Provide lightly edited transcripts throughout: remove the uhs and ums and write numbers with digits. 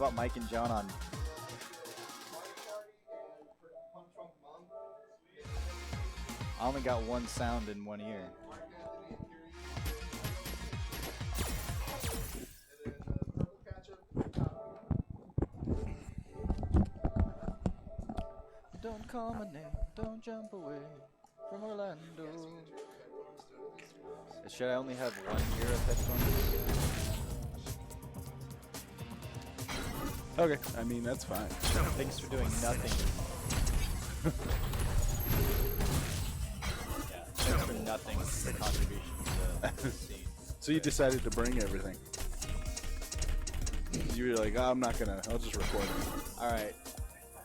about Mike and John on? I only got one sound in one ear. Don't call my name, don't jump away from Orlando. Should I only have 1 year of headphones? Okay, I mean, that's fine. Thanks for doing nothing. Yeah, thanks for nothing for contribution to the scene. So you decided to bring everything. You were like, oh, I'm not gonna, I'll just record it. Alright.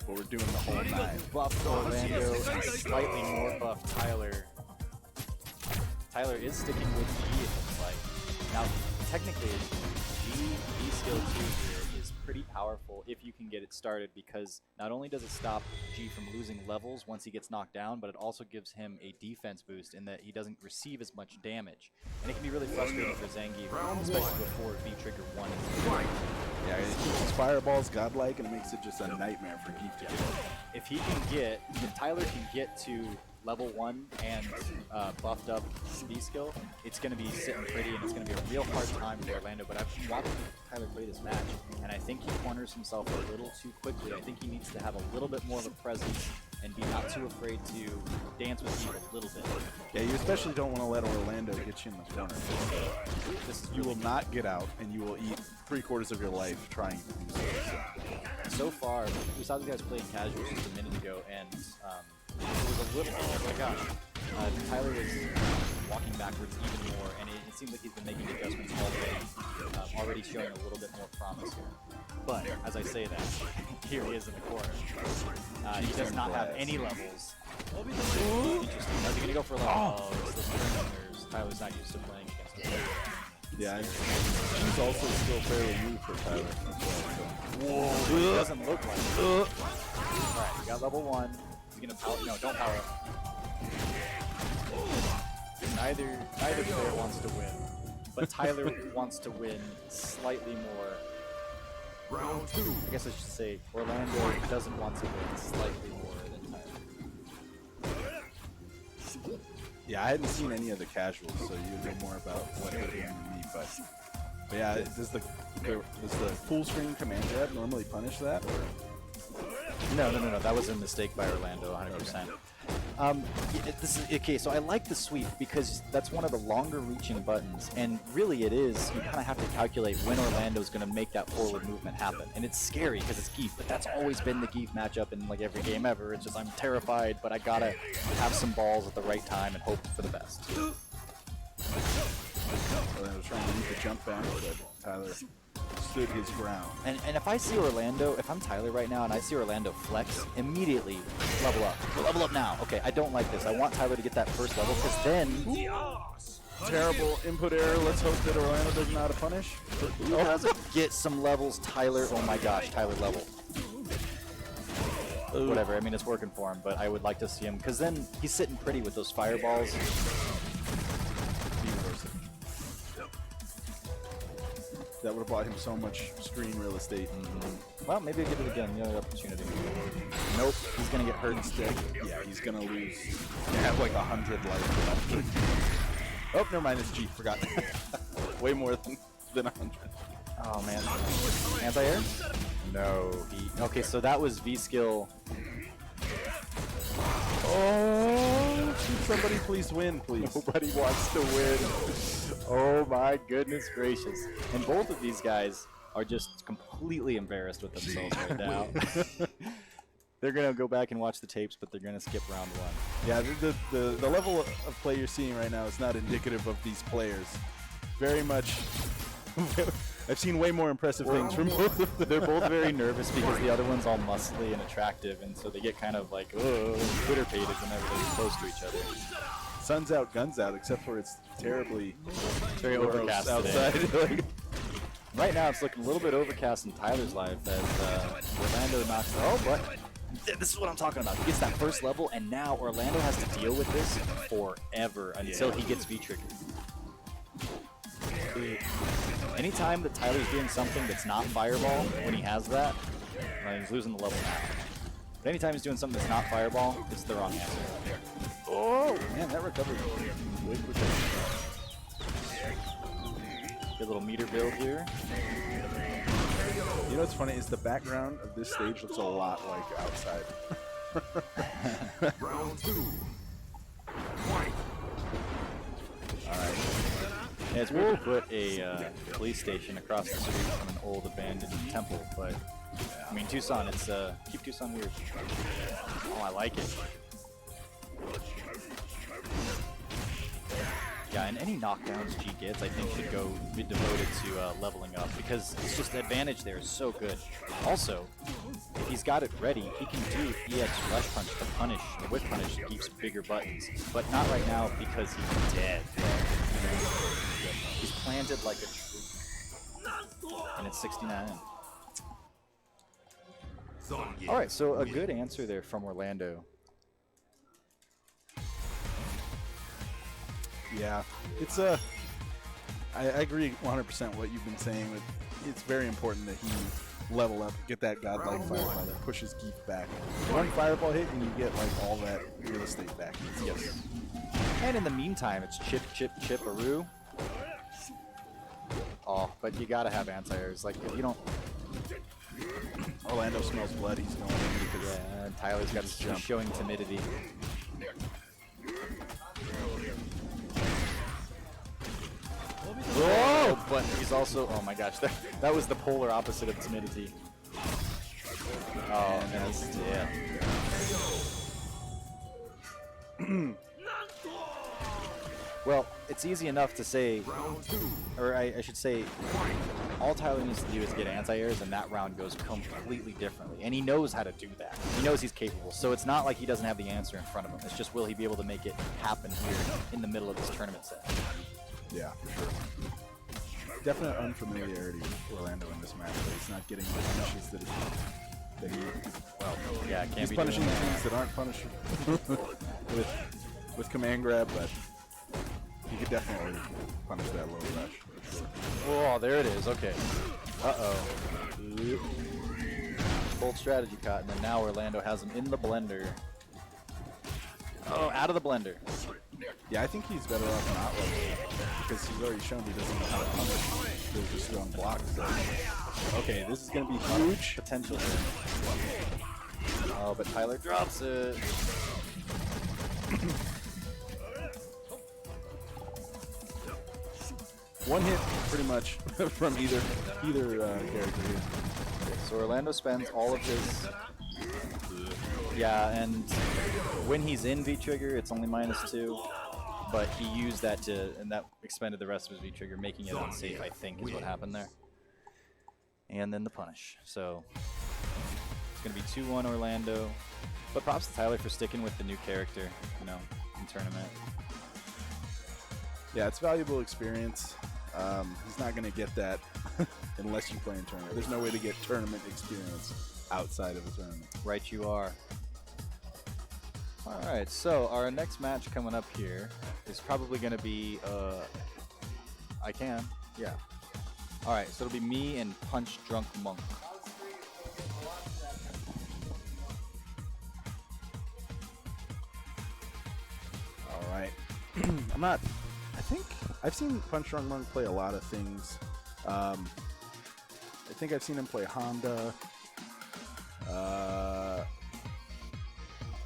But we're doing the whole nine. Buff Orlando and slightly more buff Tyler. Tyler is sticking with G, it looks like. Now, technically, G skill 2 here is pretty powerful if you can get it started, because not only does it stop G from losing levels once he gets knocked down, but it also gives him a defense boost in that he doesn't receive as much damage. And it can be really frustrating for Zangief, especially before V-Trigger 1 is yeah, it keeps his fireballs godlike, and it makes it just a nightmare for Geef to get it. If Tyler can get to level 1 and buffed up V skill, it's going to be sitting pretty, and it's going to be a real hard time for Orlando. But I've been watching Tyler play this match, and I think he corners himself a little too quickly. I think he needs to have a little bit more of a presence and be not too afraid to dance with Geef a little bit. Yeah, you especially don't want to let Orlando get you in the corner. You will not get out, and you will eat 3/4 of your life trying to do so. So far, we saw these guys playing casual just a minute ago, and it was a little, oh my gosh, Tyler was walking backwards even more, and it seems like he's been making adjustments already showing a little bit more promise here. But, as I say that, here he is in the corner. He does not have any levels. Interesting. How's he going to go for a level? Oh, it's the Mariners. Tyler's not used to playing against him. Yeah, he's also still fairly new for Tyler as well. So. Whoa, it doesn't look like it. Alright, we got level 1. He's gonna power. No, don't power up. Neither player wants to win, but Tyler wants to win slightly more. Round 2. I guess I should say Orlando doesn't want to win slightly more than Tyler. Yeah, I hadn't seen any of the casuals, so you know more about what they're doing than me. But yeah, does the full screen command grab normally punish that? Or? No. That was a mistake by Orlando, 100%. Okay, so I like the sweep because that's one of the longer reaching buttons, and really it is, you kind of have to calculate when Orlando's going to make that forward movement happen. And it's scary because it's Geef, but that's always been the Geef matchup in like every game ever. It's just I'm terrified, but I gotta have some balls at the right time and hope for the best. Orlando was trying to lead the jump back, but Tyler stood his ground. And if I see Orlando, if I'm Tyler right now and I see Orlando flex, immediately level up. Level up now. Okay, I don't like this. I want Tyler to get that first level, because then... Terrible input error. Let's hope that Orlando doesn't know how to punish. He doesn't get some levels, Tyler. Oh my gosh, Tyler level. Whatever, I mean, it's working for him, but I would like to see him, because then he's sitting pretty with those fireballs. That would have bought him so much screen real estate. Well, maybe I'll give it again, the other opportunity. Nope, he's going to get hurt instead. Yeah, he's going to lose. They have like 100 life left. Oh, never mind, it's G, forgot. Way more than 100. Oh, man. Anti-air? No. Okay, so that was V-skill. Oh, somebody please win, please. Nobody wants to win. Oh my goodness gracious. And both of these guys are just completely embarrassed with themselves right now. They're going to go back and watch the tapes, but they're going to skip round 1. Yeah, the level of play you're seeing right now is not indicative of these players. Very much... I've seen way more impressive things from both of them. They're both very nervous because the other one's all muscly and attractive, and so they get kind of like, Twitter-pated whenever they're close to each other. Sun's out, guns out, except for it's terribly very overcast outside. Right now it's looking a little bit overcast in Tyler's life as Orlando knocks. Oh, but this is what I'm talking about. He gets that first level, and now Orlando has to deal with this forever until he gets V-triggered. Anytime that Tyler's doing something that's not Fireball, when he has that, he's losing the level now. But anytime he's doing something that's not Fireball, it's the wrong answer. Oh, man, that recovery. Way quicker. Good little meter build here. You know what's funny is the background of this stage looks a lot like outside. Round 2. Alright. Yeah, it's weird to put a police station across the street from an old abandoned temple, but I mean Tucson, it's keep Tucson weird. Oh, I like it. Yeah, and any knockdowns G gets, I think should be devoted to leveling up, because it's just the advantage there is so good. Also, if he's got it ready, he can do EX Rush Punch to punish, the Whip Punish keeps bigger buttons, but not right now because he's dead. He's planted like a tree, and it's 69. Alright, so a good answer there from Orlando. Yeah, it's I agree 100% what you've been saying. It's very important that he level up, get that godlike fireball that pushes Geef back. One fireball hit and you get like all that real estate back. Yes. And in the meantime, it's chip, chip, chip-a-roo. Oh, but you gotta have anti-airs. Like, if you don't... Orlando smells blood, he's going in because yeah, Tyler's got to jump. Showing timidity. Whoa! But he's also... Oh my gosh, that was the polar opposite of timidity. Oh, and he's... Yeah. Well, it's easy enough to say, or I should say, all Tyler needs to do is get anti-airs, and that round goes completely differently. And he knows how to do that. He knows he's capable. So it's not like he doesn't have the answer in front of him. It's just, will he be able to make it happen here in the middle of this tournament set? Yeah, for sure. Definite unfamiliarity with Orlando in this match, but he's not getting the punishes that he well, yeah, can't he's be punishing doing things that aren't punishable with command grab, but he could definitely punish that low rush. Oh, there it is. Okay. Uh-oh. Bold strategy caught, and then now Orlando has him in the blender. Oh, out of the blender. Yeah, I think he's better off not leveling because he's already shown he doesn't know how to punish. They're just throwing blocks. So. Okay, this is going to be huge Potential here. Oh, but Tyler drops it. One hit, pretty much, from either character here. So Orlando spends all of his... Yeah, and when he's in V-Trigger, it's only -2. But he used that and that expended the rest of his V-Trigger, making it unsafe, I think, is what happened there. And then the punish. So it's going to be 2-1 Orlando. But props to Tyler for sticking with the new character, you know, in tournament. Yeah, it's valuable experience. He's not going to get that unless you play in tournament. There's no way to get tournament experience outside of a tournament. Right you are. Alright, so our next match coming up here is probably going to be, I can, yeah. Alright, so it'll be me and Punch Drunk Monk. Alright. I think I've seen Punch Drunk Monk play a lot of things. I think I've seen him play Honda.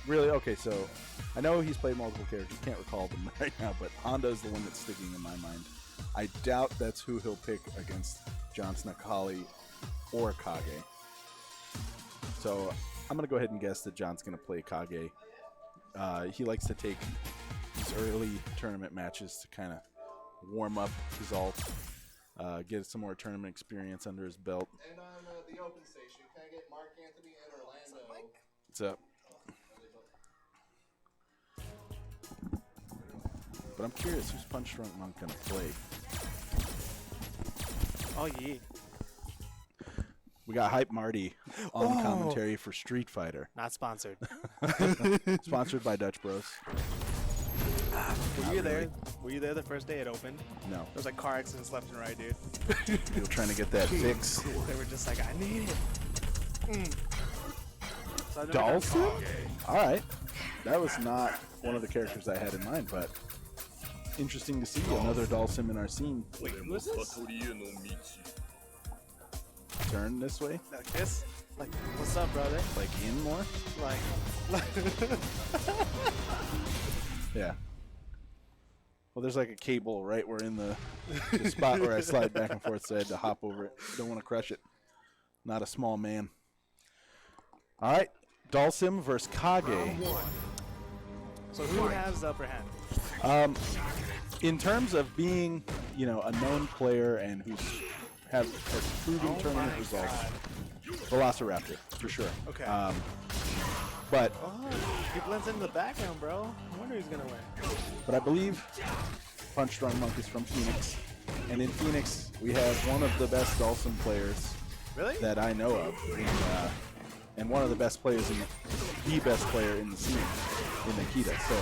Really? Okay, so I know he's played multiple characters. Can't recall them right now, but Honda is the one that's sticking in my mind. I doubt that's who he'll pick against Johnson Akali or Kage. So I'm going to go ahead and guess that John's going to play Kage. He likes to take these early tournament matches to kind of warm up his ult, get some more tournament experience under his belt. And on the open station, can I get Mark Anthony and Orlando? What's up? But I'm curious, who's Punch Drunk Monk gonna play? Oh yeah. We got Hype Marty on commentary for Street Fighter. Not sponsored. Sponsored by Dutch Bros. Were you there? Were you there the first day it opened? No. There was like car accidents left and right, dude. People trying to get that fix. They were just like, I need it. So I never got Dolphin? caught. All right. That was not one of the characters I had in mind, but interesting to see another Dalsim in our scene. Wait, who is this? Turn this way, Like this? Like, what's up, brother? like in more. Like, Yeah. Well, there's like a cable right where in the spot where I slide back and forth, so I had to hop over it. Don't want to crush it. Not a small man. All right, Dalsim versus Kage. so who has the upper hand? In terms of being, you know, a known player and has proven tournament results, Velociraptor for sure. Okay. But Oh, he blends into the background, bro. I wonder who's gonna win. I believe Punch Drunk Monk is from Phoenix, and in Phoenix we have one of the best Dalsim players Really? that I know of, and one of the best players the best player in the scene, in Nikita. So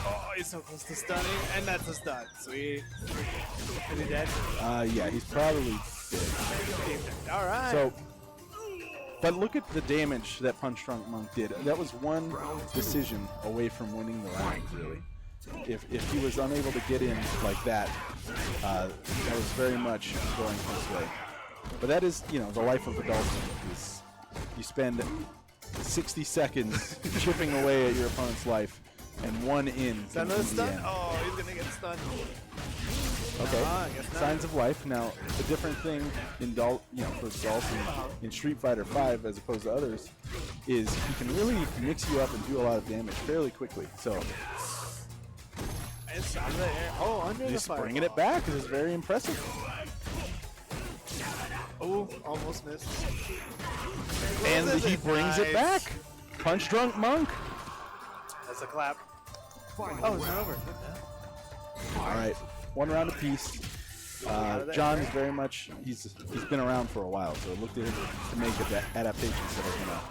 Oh, he's so close to stunning, and that's a stun. Sweet. Is he dead? yeah, he's probably dead. All right. So, but look at the damage that Punch Drunk Monk did. That was one decision away from winning the round, really. If he was unable to get in like that, that was very much going his way. But that is, you know, the life of a Dalsim. Is you spend 60 seconds chipping away at your opponent's life, and one in. Is that can another be the stun? end. Oh, he's gonna get stunned. Okay. Nah, I guess not. Signs of life. Now, the different thing in for Dalsim in Street Fighter V as opposed to others is he can really mix you up and do a lot of damage fairly quickly. So It's under the air. Oh, under the he's fire. bringing it back is very impressive. Oh, almost missed. And he brings it back. Punch Drunk Monk. That's a clap. Oh, it's not over. All right, one round apiece. John is very much he's been around for a while, so look to him to make adaptations that are gonna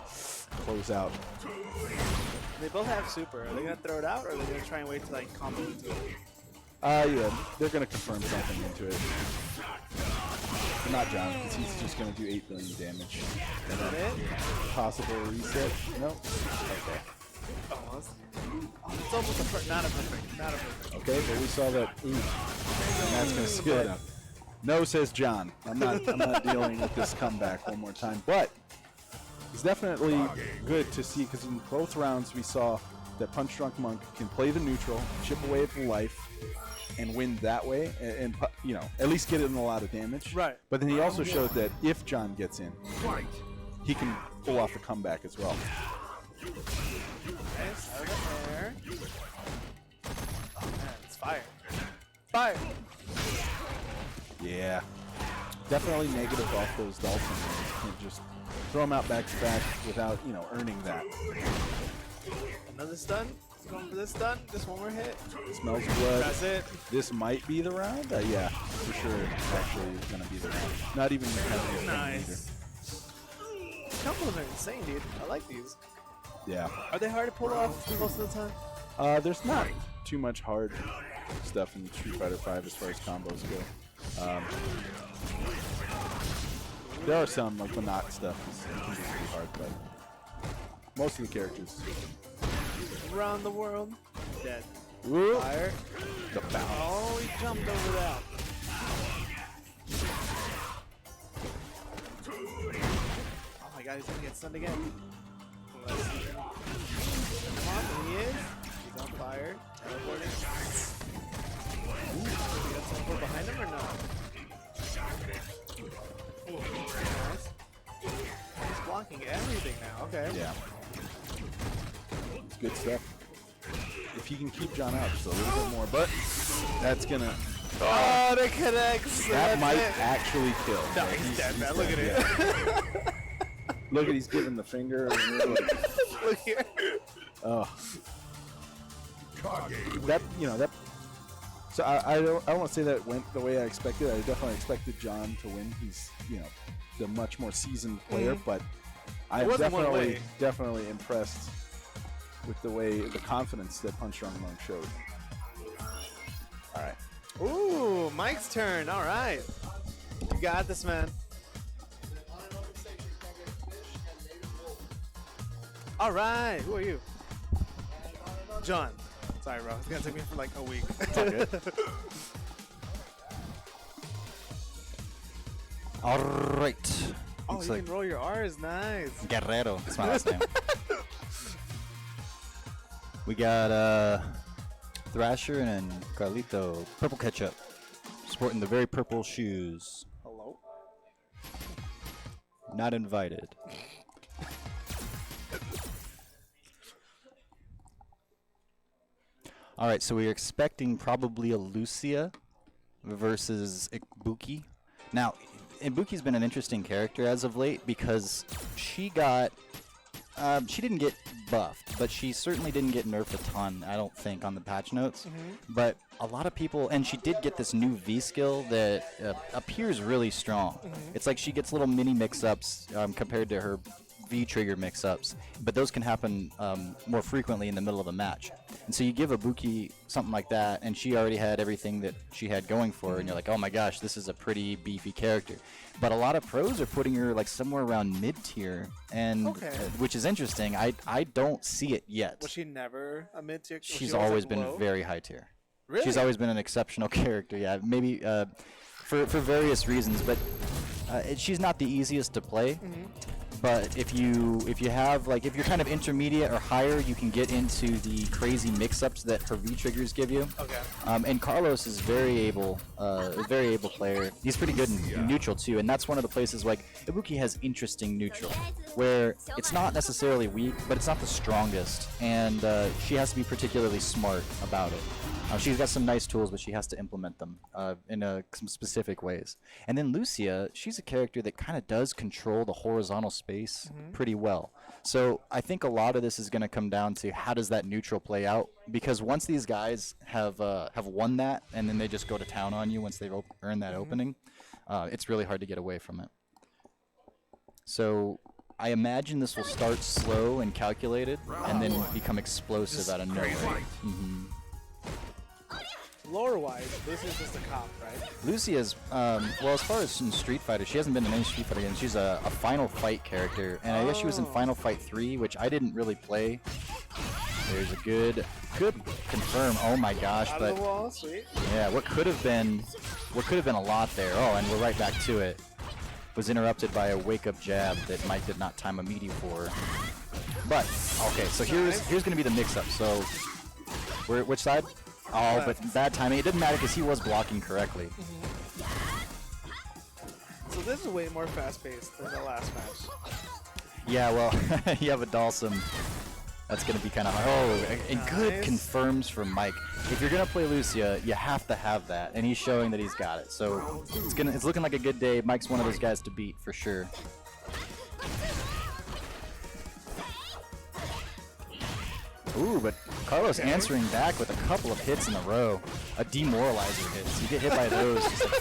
close out. They both have super. Are they gonna throw it out, or are they gonna try and wait to like combo into it? Yeah, they're gonna confirm something into it. But not John, because he's just gonna do 8 billion damage. Is that it? Possible reset? Nope. Okay. Almost. Oh, it's almost a perfect. Not a perfect. Not a perfect. Okay, but we saw that. Ooh, and that's gonna seal it up. No, says John. I'm not dealing with this comeback one more time. But it's definitely good to see, because in both rounds we saw that Punch Drunk Monk can play the neutral, chip away at the life, and win that way, and you know, at least get in a lot of damage. Right. But then he also showed that if John gets in, he can pull off the comeback as well. Nice. Out of the air. Oh man, it's fire. Fire. Yeah. Definitely negative off those Daltons. You can't just throw them out back to back without, you know, earning that. Another stun. He's going for this stun. Just one more hit. Smells blood. That's it. This might be the round? Yeah, for sure. Actually, it's going to be the round. Not even having a Nice. Combos are insane, dude. I like these. Yeah. Are they hard to pull off most of the time? There's not too much hard stuff in Street Fighter V as far as combos go. There are some, like the knock stuff can be pretty hard, but most of the characters. Around the world. Dead. Ooh, Fire. the bounce. Oh, he jumped over that. Oh my god, he's gonna get stunned again. Let's see. Come on, he is. He's on fire. Teleporting. Ooh, we got teleport behind him or not? Nice. He's blocking everything now. Okay. Yeah. It's good stuff. If he can keep John out just a little bit more, but that's gonna. Oh, that connects. That That's might it. actually kill. No, Yeah, he's dead, man. dead, Look at it. yeah. Look at he's giving the finger. Look here. Oh. That, you know, that. So I don't want to say that went the way I expected. I definitely expected John to win. He's, you know, the much more seasoned player, but I'm wasn't one way. definitely impressed with the confidence that Punch Drunk Monk showed. All right. Ooh, Mike's turn. All right. You got this, man. On an open station, you can get fish and native wolf. All right. Who are you? And on another John. Sorry, bro. It's going to take me for like a week. It's all good. All right. Oh, Looks you like can roll your R's. Nice. Guerrero. That's my last name. We got Thrasher and Carlito. Purple ketchup. Sporting the very purple shoes. Hello. Not invited. All right, so we're expecting probably a Lucia versus Ibuki. Now, Ibuki's been an interesting character as of late because she got, she didn't get buffed, but she certainly didn't get nerfed a ton, I don't think, on the patch notes. But a lot of people, and she did get this new V skill that appears really strong. It's like she gets little mini mix-ups compared to her V-trigger mix-ups, but those can happen more frequently in the middle of a match. And so you give Ibuki something like that, and she already had everything that she had going for her, and you're like, oh my gosh, this is a pretty beefy character. But a lot of pros are putting her like somewhere around mid-tier, and which is interesting. I don't see it yet. Was she never a mid-tier? She's always been very high tier. Really? She's always been an exceptional character, yeah. Maybe for various reasons, but she's not the easiest to play. But if you have like if you're kind of intermediate or higher, you can get into the crazy mix-ups that her V triggers give you. Okay. And Carlos is a very able player. He's pretty good in neutral too, and that's one of the places like Ibuki has interesting neutral, where it's not necessarily weak, but it's not the strongest, and she has to be particularly smart about it. She's got some nice tools, but she has to implement them in some specific ways. And then Lucia, she's a character that kind of does control the horizontal space pretty well. So I think a lot of this is going to come down to how does that neutral play out? Because once these guys have won that, and then they just go to town on you once they've earned that opening, it's really hard to get away from it. So I imagine this will start slow and calculated, and then become explosive out of nowhere. Lore-wise, this is just a cop, right? Lucia's, well, as far as in Street Fighter, she hasn't been in any Street Fighter games. She's a Final Fight character, and I guess she was in Final Fight 3, which I didn't really play. There's a good confirm. Oh my gosh, Out but of the wall, sweet. yeah, what could have been a lot there. Oh, and we're right back to it. Was interrupted by a wake-up jab that Mike did not time a meaty for. But okay, so here's gonna be the mix-up. So, which side? Oh, but bad timing. It didn't matter because he was blocking correctly. So this is way more fast-paced than the last match. Yeah, well, you have a Dalsum. That's going to be kind of hard. Oh, and good confirms from Mike. If you're going to play Lucia, you have to have that, and he's showing that he's got it. So it's looking like a good day. Mike's one of those guys to beat for sure. Ooh, but Carlos answering back with a couple of hits in a row. A demoralizer hits. You get hit by those, it's like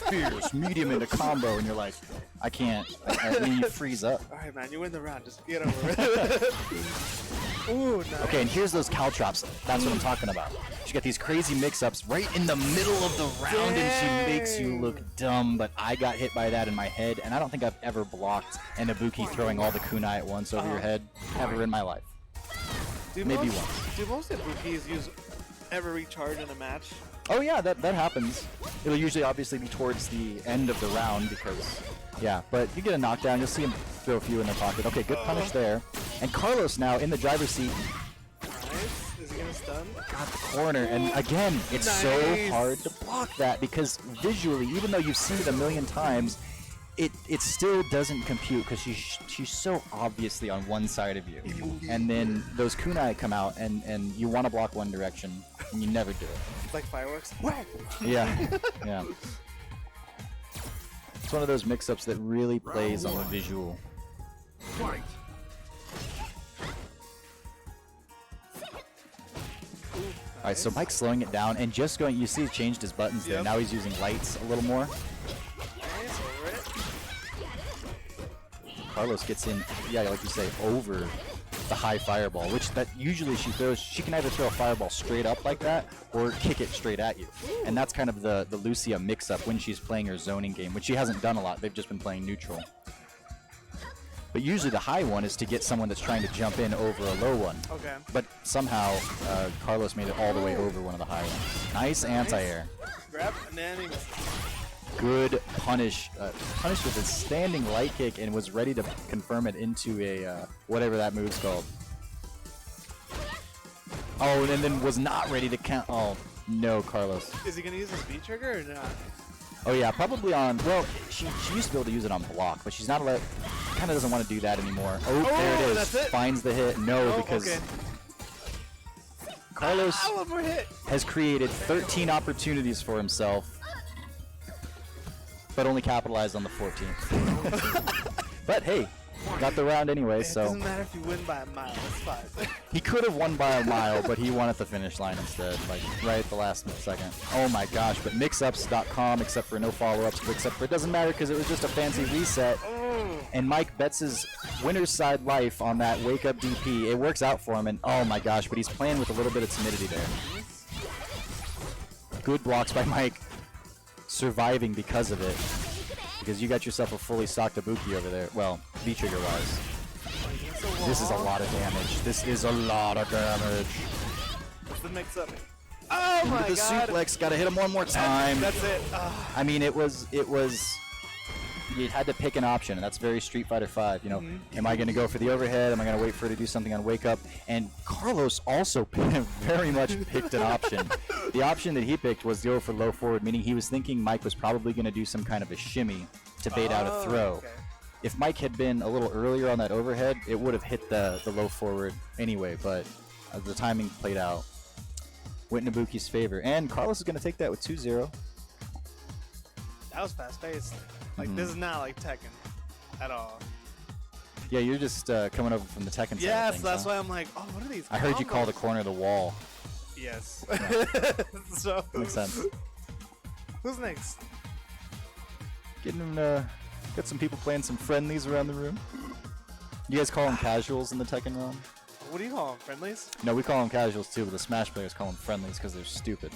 fierce, medium into combo, and you're like, I can't. I mean, you freeze up. All right, man, you win the round. Just get over it. Ooh, nice. Okay, and here's those caltrops. That's what I'm talking about. She got these crazy mix-ups right in the middle of the round, and she makes you look dumb, but I got hit by that in my head, and I don't think I've ever blocked an Ibuki throwing all the kunai at once over your head ever in my life. Maybe once. Do most Ibukis ever recharge in a match? Oh yeah, that happens. It'll usually obviously be towards the end of the round because, yeah, but you get a knockdown, you'll see him throw a few in their pocket. Okay, good punish there. And Carlos now in the driver's seat. Nice. Is he gonna stun? Got the corner, and again, it's so hard to block that because visually, even though you've seen it a million times, it still doesn't compute because she's so obviously on one side of you, and then those kunai come out and you want to block one direction and you never do it. It's like fireworks. Yeah, yeah. It's one of those mix-ups that really plays on the visual. Fight. All right, so Mike's slowing it down and just going. You see, he changed his buttons there. Now he's using lights a little more. Carlos gets in, yeah, like you say, over the high fireball, which that usually she throws. She can either throw a fireball straight up like that or kick it straight at you. And that's kind of the Lucia mix-up when she's playing her zoning game, which she hasn't done a lot. They've just been playing neutral. But usually the high one is to get someone that's trying to jump in over a low one. Okay. But somehow Carlos made it all the way over one of the high ones. Nice anti-air. Grab and then he missed. Good punish. Punished with a standing light kick and was ready to confirm it into a whatever that move's called. Oh, and then was not ready to count. Oh, no, Carlos. Is he going to use his V trigger or not? Oh, yeah, probably on. Well, she used to be able to use it on block, but she's not allowed. Kind of doesn't want to do that anymore. Oh, there it is. That's it? Finds the hit. No, Oh, because okay. Carlos One more hit. has created 13 opportunities for himself, but only capitalized on the 14th. But hey, got the round anyway, It so doesn't matter if you win by a mile. It's fine. he could have won by a mile, but he won at the finish line instead, like right at the last second. Oh my gosh, but mixups.com, except for no follow-ups, except for it doesn't matter because it was just a fancy reset. And Mike bets his winner's side life on that wake up DP. It works out for him, and oh my gosh, but he's playing with a little bit of timidity there. Good blocks by Mike, surviving because of it. Because you got yourself a fully stocked Ibuki over there. Well, V-trigger wise. This is a lot of damage. This is a lot of damage. What's the mix up? Oh my The god. suplex, gotta hit him one more time. That's it. Ah. I mean, it was. You had to pick an option, and that's very Street Fighter V. You know, am I going to go for the overhead? Am I going to wait for her to do something on wake up? And Carlos also very much picked an option. The option that he picked was the over for low forward, meaning he was thinking Mike was probably going to do some kind of a shimmy to bait out a throw. Okay. If Mike had been a little earlier on that overhead, it would have hit the low forward anyway, but the timing played out. Went in Ibuki's favor, and Carlos is going to take that with 2-0. That was fast paced. Like, this is not like Tekken at all. Yeah, you're just coming over from the Tekken side of Yes, things, that's huh? why I'm like, oh, what are these? I heard you call the combos? corner the wall. Yes. So Makes sense. who's next? Getting got some people playing some friendlies around the room. You guys call them casuals in the Tekken realm? What do you call them? Friendlies? No, we call them casuals too, but the Smash players call them friendlies because they're stupid.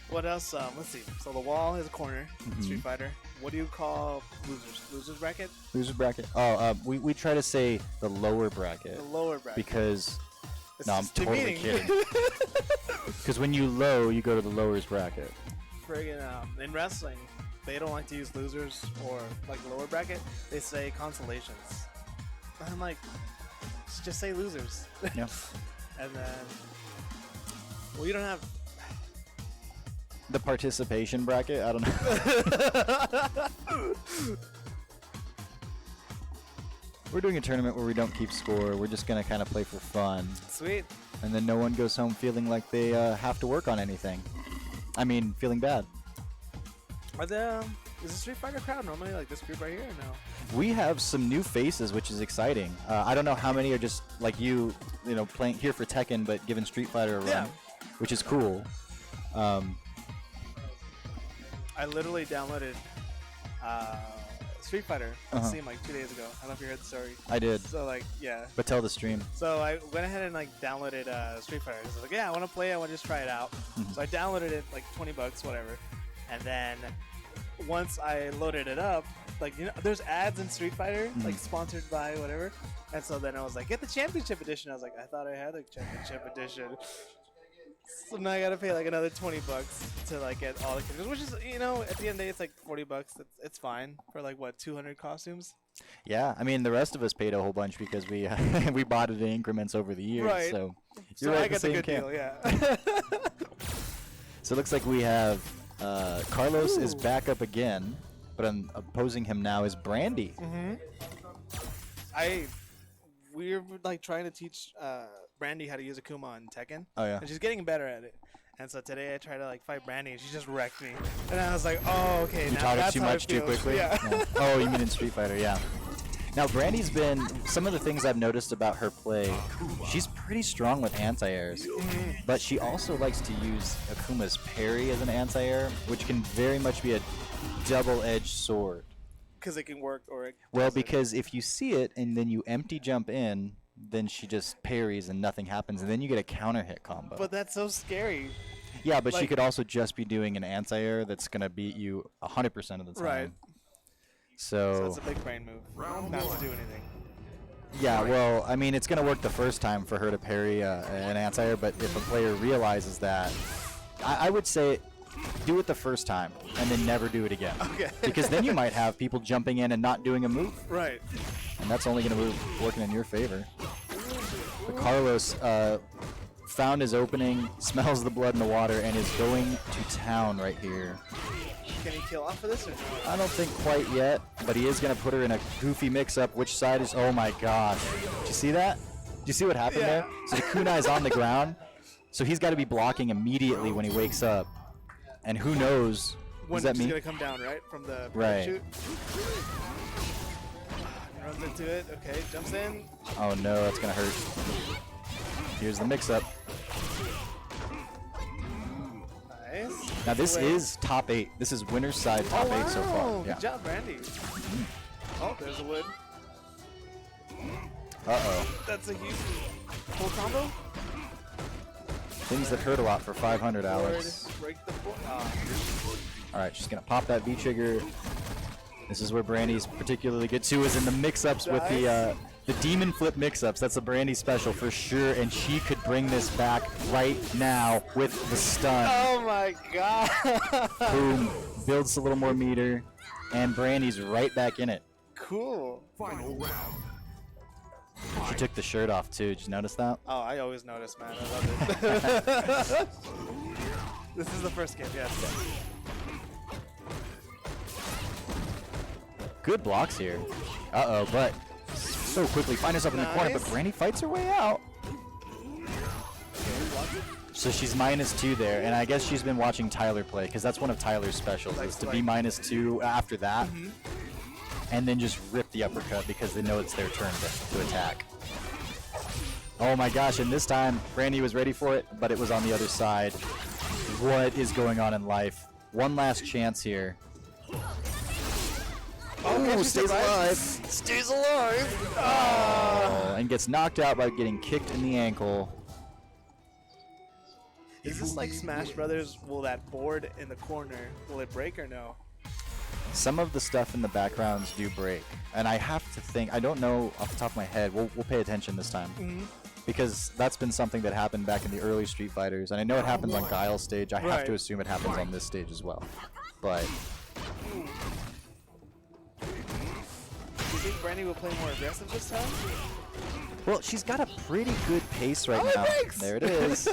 What else? Let's see. So the wall is a corner. Street Fighter. What do you call losers? Losers bracket? Loser bracket. Oh, we try to say the lower bracket The lower bracket. because It's no, I'm just too totally meaning. kidding. Because when you low, you go to the lowers bracket. Friggin' in wrestling, they don't like to use losers or like lower bracket. They say consolations. And I'm like, just say losers. Yeah. And then, well, you don't have. The participation bracket. I don't know. We're doing a tournament where we don't keep score. We're just gonna kind of play for fun, Sweet. and then no one goes home feeling like they have to work on anything. I mean, feeling bad. Is the Street Fighter crowd normally like this group right here or no? We have some new faces, which is exciting. I don't know how many are just like you know, playing here for Tekken, but giving Street Fighter a run, Yeah. which is cool. I literally downloaded Street Fighter on Steam like 2 days ago. I don't know if you heard the story. I did, So like, yeah. but tell the stream. So I went ahead and like downloaded Street Fighter. I was like, yeah, I want to play it. I want to just try it out. So I downloaded it like $20, whatever. And then once I loaded it up, like, you know, there's ads in Street Fighter, like sponsored by whatever. And so then I was like, get the Championship Edition. I was like, I thought I had the Championship Edition. So now I gotta pay like another $20 to like get all the characters, which is, you know, at the end of the day, it's like $40. It's fine for like what, 200 costumes. Yeah, I mean the rest of us paid a whole bunch because we we bought it in increments over the years. Right. So So you're right, I got the same good camp. deal, yeah. So it looks like we have Carlos is back up again, but opposing him now is Brandy. We're like trying to teach Brandy how to use Akuma on Tekken. Oh yeah. And she's getting better at it. And so today I tried to like fight Brandy and she just wrecked me. And I was like, oh, okay, You now taught it that's too how much it too feels. quickly? Yeah. Oh, you mean in Street Fighter, yeah. Now, Brandy's been, some of the things I've noticed about her play, she's pretty strong with anti-airs, but she also likes to use Akuma's parry as an anti-air, which can very much be a double-edged sword. Because it can work or it Well, doesn't. because if you see it and then you empty jump in, then she just parries and nothing happens, and then you get a counter hit combo. But that's so scary. Yeah, but she like- could also just be doing an anti-air that's going to beat you 100% of the time. Right. So So that's a big brain move. Not to do anything. yeah, well, I mean, it's going to work the first time for her to parry an anti-air, but if a player realizes that, I would say do it the first time and then never do it again. Okay. Because then you might have people jumping in and not doing a move, Right. and that's only going to be working in your favor. But Carlos found his opening, smells the blood in the water, and is going to town right here. Can he kill off of this or no? I don't think quite yet, but he is going to put her in a goofy mix-up. Which side is... Oh, my gosh. Did you see that? Did you see what happened Yeah. there? So the kunai is on the ground, so he's got to be blocking immediately when he wakes up. And who knows... When Does that she's mean... gonna come down, right? From the Right. parachute. Runs into it. Okay, jumps in. Oh, no, that's going to hurt. Here's the mix-up. Nice. Now, this Wait. is top 8. This is winner's side top 8 so far. Wow, Yeah. Good job, Brandy. Oh, there's a wood. Uh-oh. That's a huge full combo. Things that hurt a lot for 500, Alex. Forward, break the board. Ah. All right, she's going to pop that V-trigger. This is where Brandy's particularly good, too, is in the mix-ups with the demon flip mix-ups. That's a Brandy special for sure, and she could bring this back right now with the stun. Oh my god. Boom. Builds a little more meter, and Brandy's right back in it. Cool. Final round. She took the shirt off, too. Did you notice that? Oh, I always notice, man. I love it. This is the first game, yes. Good blocks here. Uh-oh, but so quickly find herself in the corner, but Nice. Brandy fights her way out. So she's -2 there, and I guess she's been watching Tyler play, because that's one of Tyler's specials, is to be -2 after that, and then just rip the uppercut because they know it's their turn to attack. Oh my gosh, and this time Brandy was ready for it, but it was on the other side. What is going on in life? One last chance here. Oh, stays alive. Stays alive. And gets knocked out by getting kicked in the ankle. Is this like Smash Brothers? Will that board in the corner, will it break or no? Some of the stuff in the backgrounds do break, and I have to think. I don't know off the top of my head. We'll pay attention this time, because that's been something that happened back in the early Street Fighters, and I know it happens on Guile's stage. I have to Right. assume it happens on this stage as well. But Do you think Brandy will play more aggressive this time? well, she's got a pretty good pace right Oh, it now. breaks! There it is.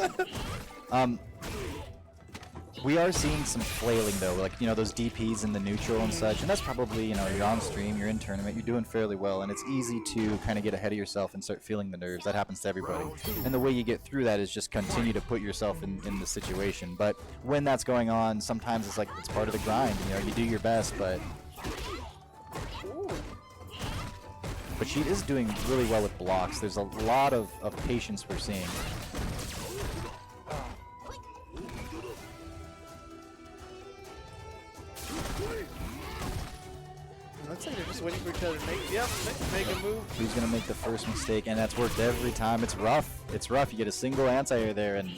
We are seeing some flailing though, like those DPs in the neutral and such, and that's probably you're on stream, you're in tournament, you're doing fairly well, and it's easy to kind of get ahead of yourself and start feeling the nerves. That happens to everybody, and the way you get through that is just continue to put yourself in the situation. But when that's going on, sometimes it's like it's part of the grind. You do your best, but she is doing really well with blocks. There's a lot of patience we're seeing. Looks like they're just waiting for each other to make a move. Who's going to make the first mistake? And that's worked every time. It's rough. It's rough. You get a single anti-air there and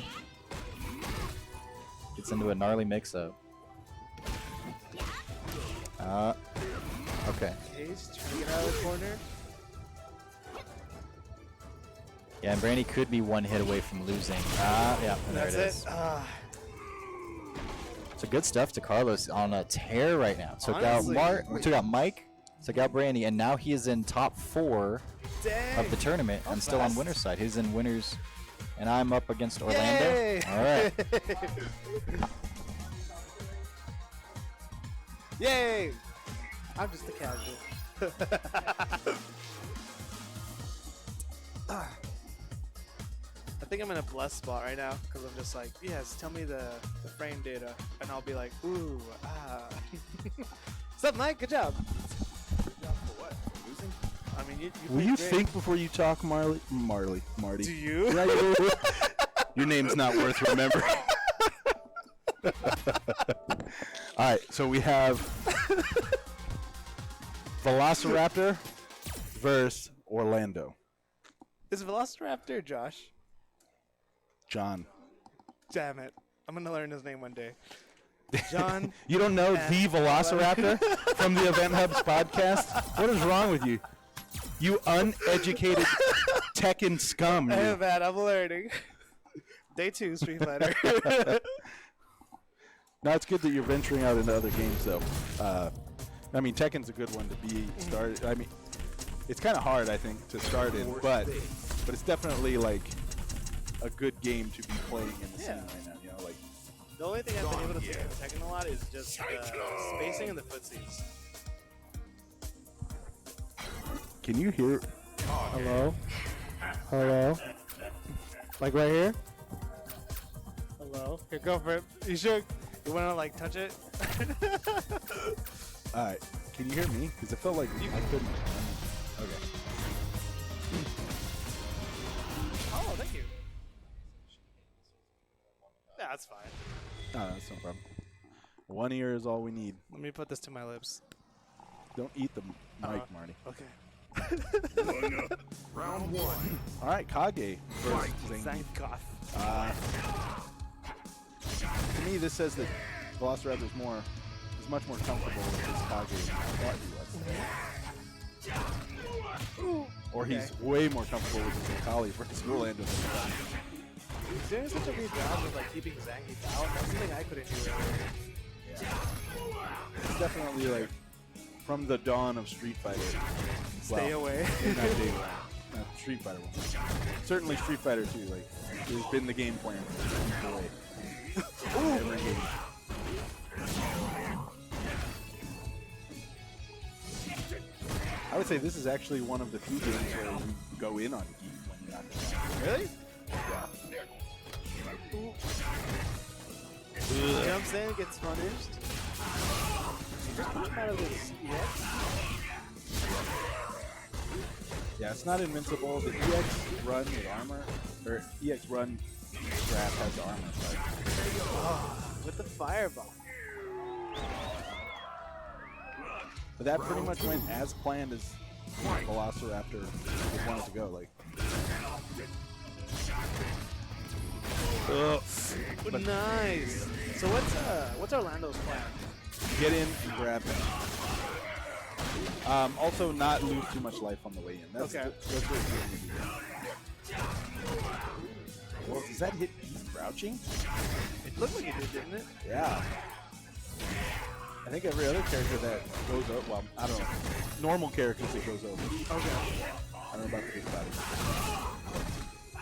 gets into a gnarly mix-up. Okay. He's trying to get out of the corner. Yeah, and Brandy could be one hit away from losing. Yeah, and there That's it is. So good stuff to Carlos on a tear right now. Took Honestly. out Mike, took out Brandy, and now he is in top 4 Dang. of the tournament and still on fast. winner's side. He's in winners, and I'm up against Orlando. Yay! All right. Yay! I'm just a casual. I think I'm in a blessed spot right now because I'm just like, yes, tell me the frame data, and I'll be like, ooh, What's up, Mike? Good job. Good job for what? For losing? I mean, you Will played you great. think before you talk, Marty? Do you? Yeah, you will. Your name's not worth remembering. All right, so we have Velociraptor versus Orlando. Is Velociraptor Josh? John. Damn it. I'm going to learn his name one day. John. You don't know and- the Velociraptor from the Event Hubs podcast? What is wrong with you? You uneducated Tekken scum. Hey, You. man, I'm learning. Day 2, Street Fighter. No, it's good that you're venturing out into other games, though. I mean, Tekken's a good one to be started. I mean, it's kind of hard, I think, to start in, but it's definitely like a good game to be playing in the scene Yeah. right now. You know, like The only thing I've been able to see in Tekken a lot is just spacing and the footsies. can you hear? Hello? Hello? Like right here? Hello? Here, go for it. You sure? You want to, like, touch it? All right, can you hear me? Because it felt like I couldn't. Okay. Oh, thank you. Yeah, that's fine. No, that's no problem. One ear is all we need. Let me put this to my lips. Don't eat the mic, Marty. Okay. Round 1. All right, Kage versus Zangief. Thank God. To me, this says that Velociraptor is much more comfortable with his Kage than I thought he was. Or he's way more comfortable with his Akali versus Rolando. He's doing such a good job of, like, keeping Zangief out. That's something I couldn't do earlier. It's definitely like from the dawn of Street Fighter. Stay away. In that day, not Street Fighter 1. Certainly Street Fighter 2. Like, it's been the game plan for keep away. Every game. I would say this is actually one of the few games where you go in on Geek when you're not going. Really? Yeah. You know what I'm saying? Gets punished. Just put him out of this EX. Yeah, it's not invincible. The EX run with armor, or EX run grab has armor. But With the fireball. that pretty much went as planned as Velociraptor would want it to go. Like, Nice. So what's Orlando's plan? get in and grab him. Also, not lose too much life on the way in. That's Okay. that's what you're going to do. Well, does that hit He's crouching? It looked like it did, didn't it? Yeah. I think every other character that goes over, well, I don't know. Normal characters it goes over. Okay. I don't know about the big body.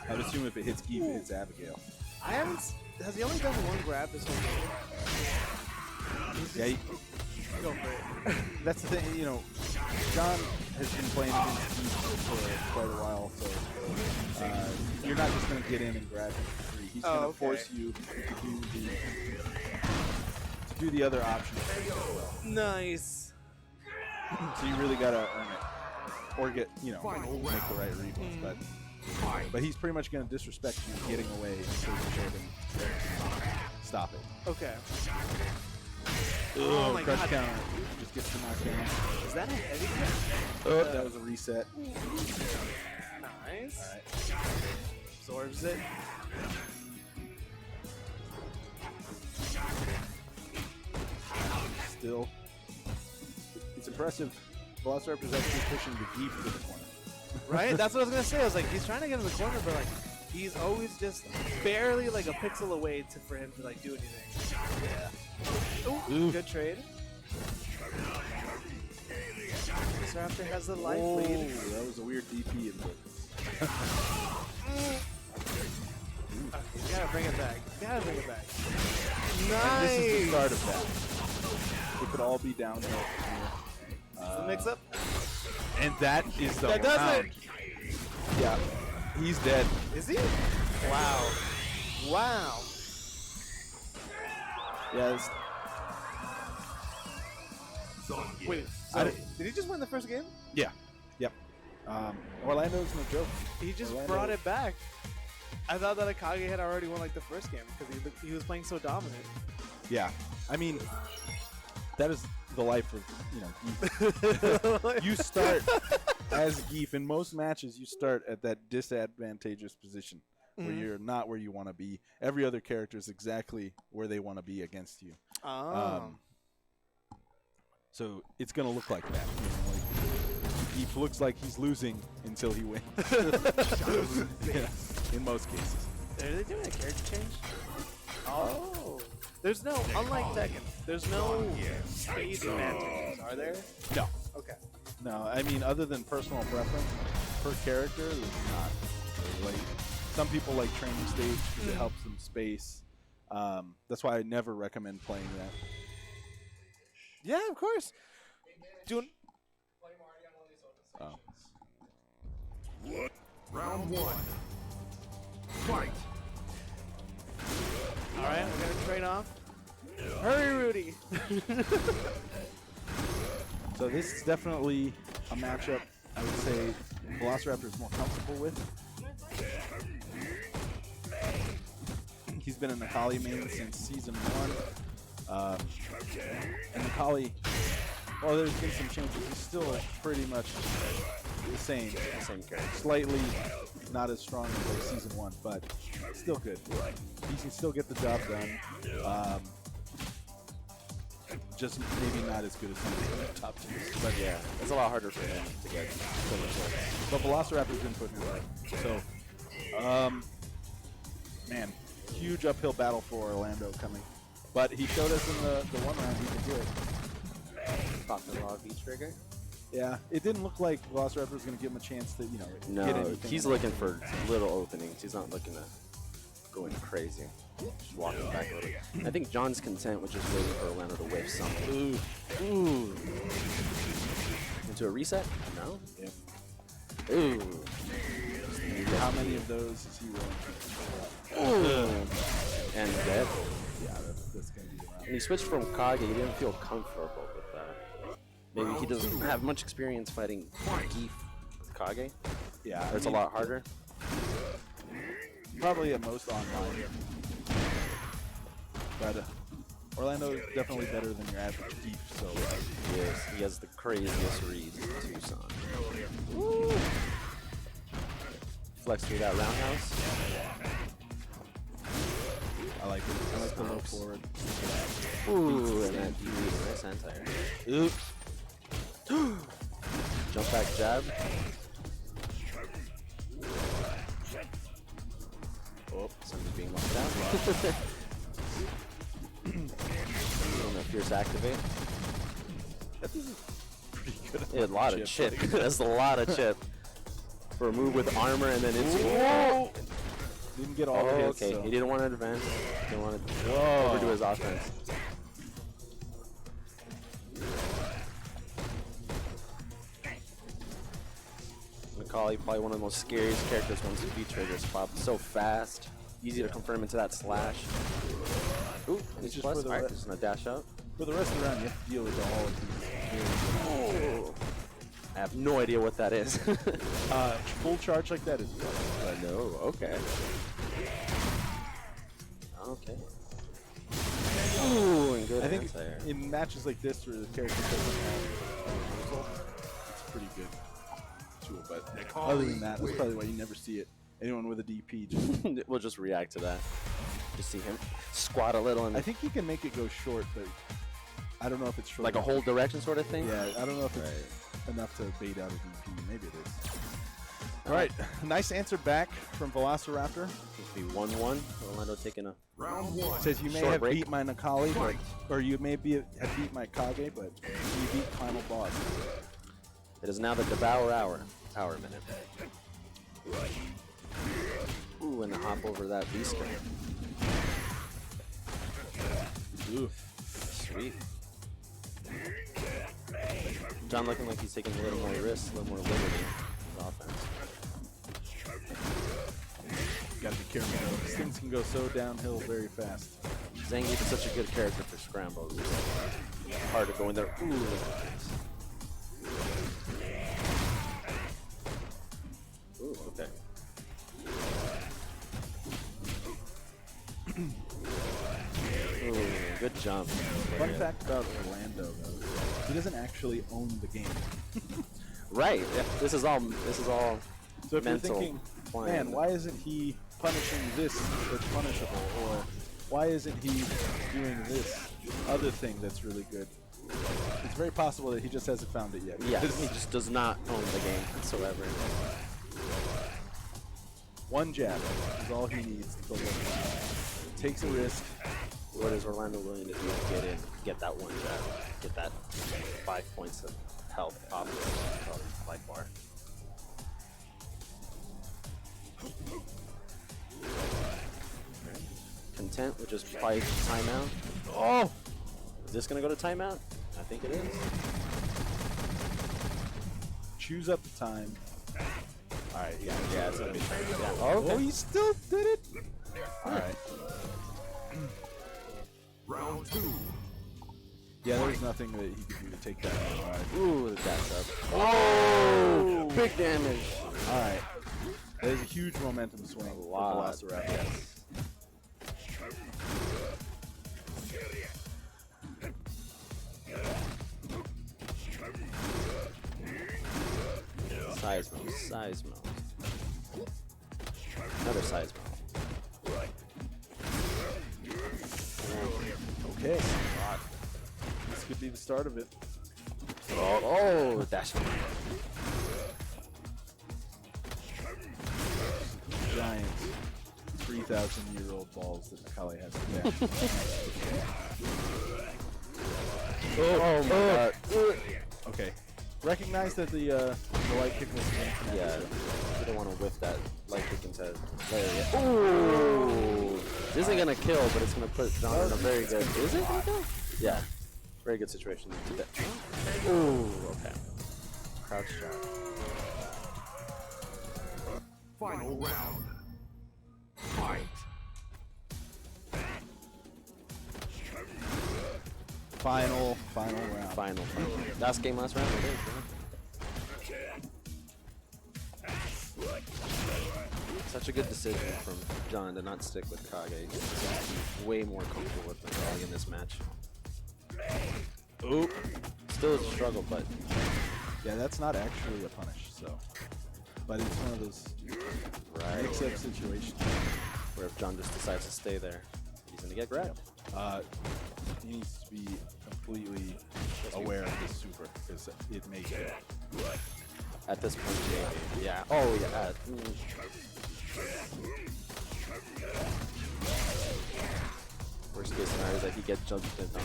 I would assume if it hits Eve, it hits Abigail. I haven't. Has he only done one grab this whole game? Yeah, Go for it. that's the thing, you know, John has been playing against Eve for quite a while, so you're not just going to get in and grab him for free. He's going to force you to do the other options as well. Nice. So you really got to earn it. Or get, you know, make the right reflex. But he's pretty much going to disrespect you getting away until you show him. Stop it. Okay. Oh my Crush God. counter. Just gets the knockdown. Is that a heavy kick? Oh, that was a reset. Nice. All right. Absorbs it. Still, it's impressive. Velociraptor's actually pushing the Geef to the corner. Right? That's what I was gonna say. I was like, he's trying to get in the corner, but like, he's always just barely like a pixel away for him to like do anything. Yeah. Ooh, good trade. This Raptor has the life Oh, lead. that was a weird DP input. You gotta bring it back. You gotta bring it back. And Nice. this is the start of that. It could all be downhill from here. The mix up. And that is the That does round. it. Yeah, he's dead. Is he? Wow. Wow. Yeah, it's, Wait. I So, don't- did he just win the first game? yeah, yep. Orlando's no joke. He just Orlando- brought it back. I thought that Akage had already won like the first game because he was playing so dominant. Yeah, I mean, that is the life of, you know, you start as Geef, in most matches, you start at that disadvantageous position where you're not where you want to be. Every other character is exactly where they want to be against you. So it's going to look like that. You know, like Geef looks like he's losing until he wins. Yeah, in most cases. Are they doing a character change? Oh. There's no, unlike Tekken, there's no speed advantages, are there? No. Okay. No, I mean, other than personal preference, per character, there's not. Like, some people like training stage because it helps them space. That's why I never recommend playing that. Yeah, of course. Doing. Play Marty on one of these open stations. Round 1. Fight. All right, we're gonna trade off. Hurry, Rudy. So this is definitely a matchup I would say Velociraptor is more comfortable with. He's been in the Kali main since season 1. And the Kali, well, there's been some changes. He's still pretty much the same character. Slightly not as strong as like season 1, but still good. He can still get the job done. Just maybe not as good as some of the top tiers. But Yeah, it's a lot harder for him to get. but Velociraptor's been putting it right. So, man, huge uphill battle for Orlando coming. But he showed us in the one round he could do it. Pop the raw V-trigger. Yeah, it didn't look like Velociraptor was going to give him a chance to, you know, get No, anything. he's looking for little openings. He's not looking to go in crazy. Just walking back a little. I think John's content with just waiting for Orlando to whiff something. Ooh. Into a reset? No? Yeah. Ooh. How many of those is he willing to Ooh. And dead. Yeah, that's going to be the round. When he switched from Kage, he didn't feel comfortable with that. Maybe he doesn't have much experience fighting Geef with Kage. Yeah, It's a lot harder. Probably at most online. But Orlando is definitely better than your average Geef, so He has the craziest reads in Tucson. Flex through that roundhouse. I like it. I like the low forward. Ooh, and that nice anti-air. Oop. Jump back jab. Oh, somebody's being locked out. And a fierce activate. That is pretty good. Yeah, a lot of chip. That's a lot of chip. For a move with armor and then it's. Whoa! Didn't get all the hits. Okay. So. He didn't want to advance. Didn't want to Whoa. overdo his offense. Macaulay, probably one of the most scariest characters once the V-triggers pop. So fast. Easy to confirm into that slash. Ooh, and he's just plus. for the Alright, re- just gonna dash out. For the rest of the round, you have to deal with all of these. Oh. I have no idea what that is. Full charge like that is rough. I know, okay. Okay. Ooh, and good I think anti-air. in matches like this where the character doesn't have reversal, it's a pretty good tool. But other than that, that's probably why you never see it. Anyone with a DP just We'll just react to that. Just see him squat a little and I think he can make it go short, but I don't know if it's short. like a whole direction sort of thing. Yeah, I don't know if it's enough to bait out a DP. Maybe it is. All right, nice answer back from Velociraptor. It'll be 1-1. Orlando taking a Round 1. Says you may Short have break. beat my Nakali, or you may have beat my Kage, but you beat final boss. It is now the Devour Hour. Power minute. Ooh, and the hop over that V-string. Ooh. Sweet. John looking like he's taking a little more risk, a little more liberty with offense. Gotta be careful though. These things can go so downhill very fast. Zangief is such a good character for scrambles. It's hard to go in there. Ooh. Ooh, okay. Ooh, good jump. Fun fact about Orlando though, he doesn't actually own the game. Right. Yeah. This is all. So if mental you're thinking, plan. man, why isn't he punishing this that's punishable? Or why isn't he doing this other thing that's really good? It's very possible that he just hasn't found it yet. Yeah, he just does not own the game whatsoever. One jab is all he needs to win. Takes a risk. What is Orlando willing to do to get in, get that one jab, get that 5 points of health off the life bar? Content with just 5 timeout. Oh! Is this gonna go to timeout? I think it is. Choose up the time. Alright, yeah, it's gonna be yeah. Oh, he still did it. All right. Round 2. Yeah, there's nothing that he could do to take that out. All right. Ooh, the dash up. Oh! Big damage. All right. There's a huge momentum swing for Velociraptor. Yes. Seismo. Another Seismo. Okay. This could be the start of it. Oh, dash. Giant 3,000-year-old balls that Nakali has to dash. Oh my god. Okay. Recognize that the light kick was inconnected. Yeah, you don't want to whiff that light kick into lariat. Ooh! This isn't gonna kill, but it's gonna put John in a very good. Is it gonna kill? Yeah. Very good situation. Ooh, okay. Crouch shot. Final round. Fight. Final round. Final. Last game, last round. It is, Such a good decision from John to not stick with Kage. He seems to be way more comfortable with Nakali in this match. Oop. Still a struggle, but Yeah, that's not actually a punish, so. But it's one of those mix-up situations. where if John just decides to stay there, he's gonna get grabbed. He needs to be completely aware of this super, because it may kill. At this point, yeah. Oh yeah. Worst case scenario is that he gets jumped in on.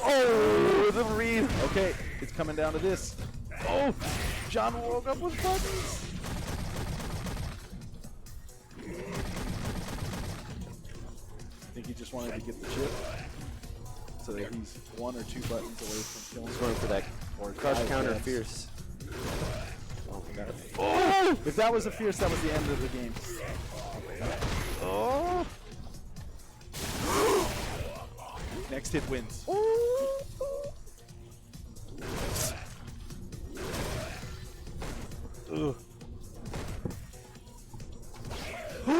Oh, the read. Okay, it's coming down to this. Oh, John woke up with buttons. I think he just wanted to get the chip, so that he's 1 or 2 buttons away from killing. He's going for that crush counter fierce. Oh my god. Oh! If that was a fierce, that was the end of the game. Oh! Next hit wins. Ugh.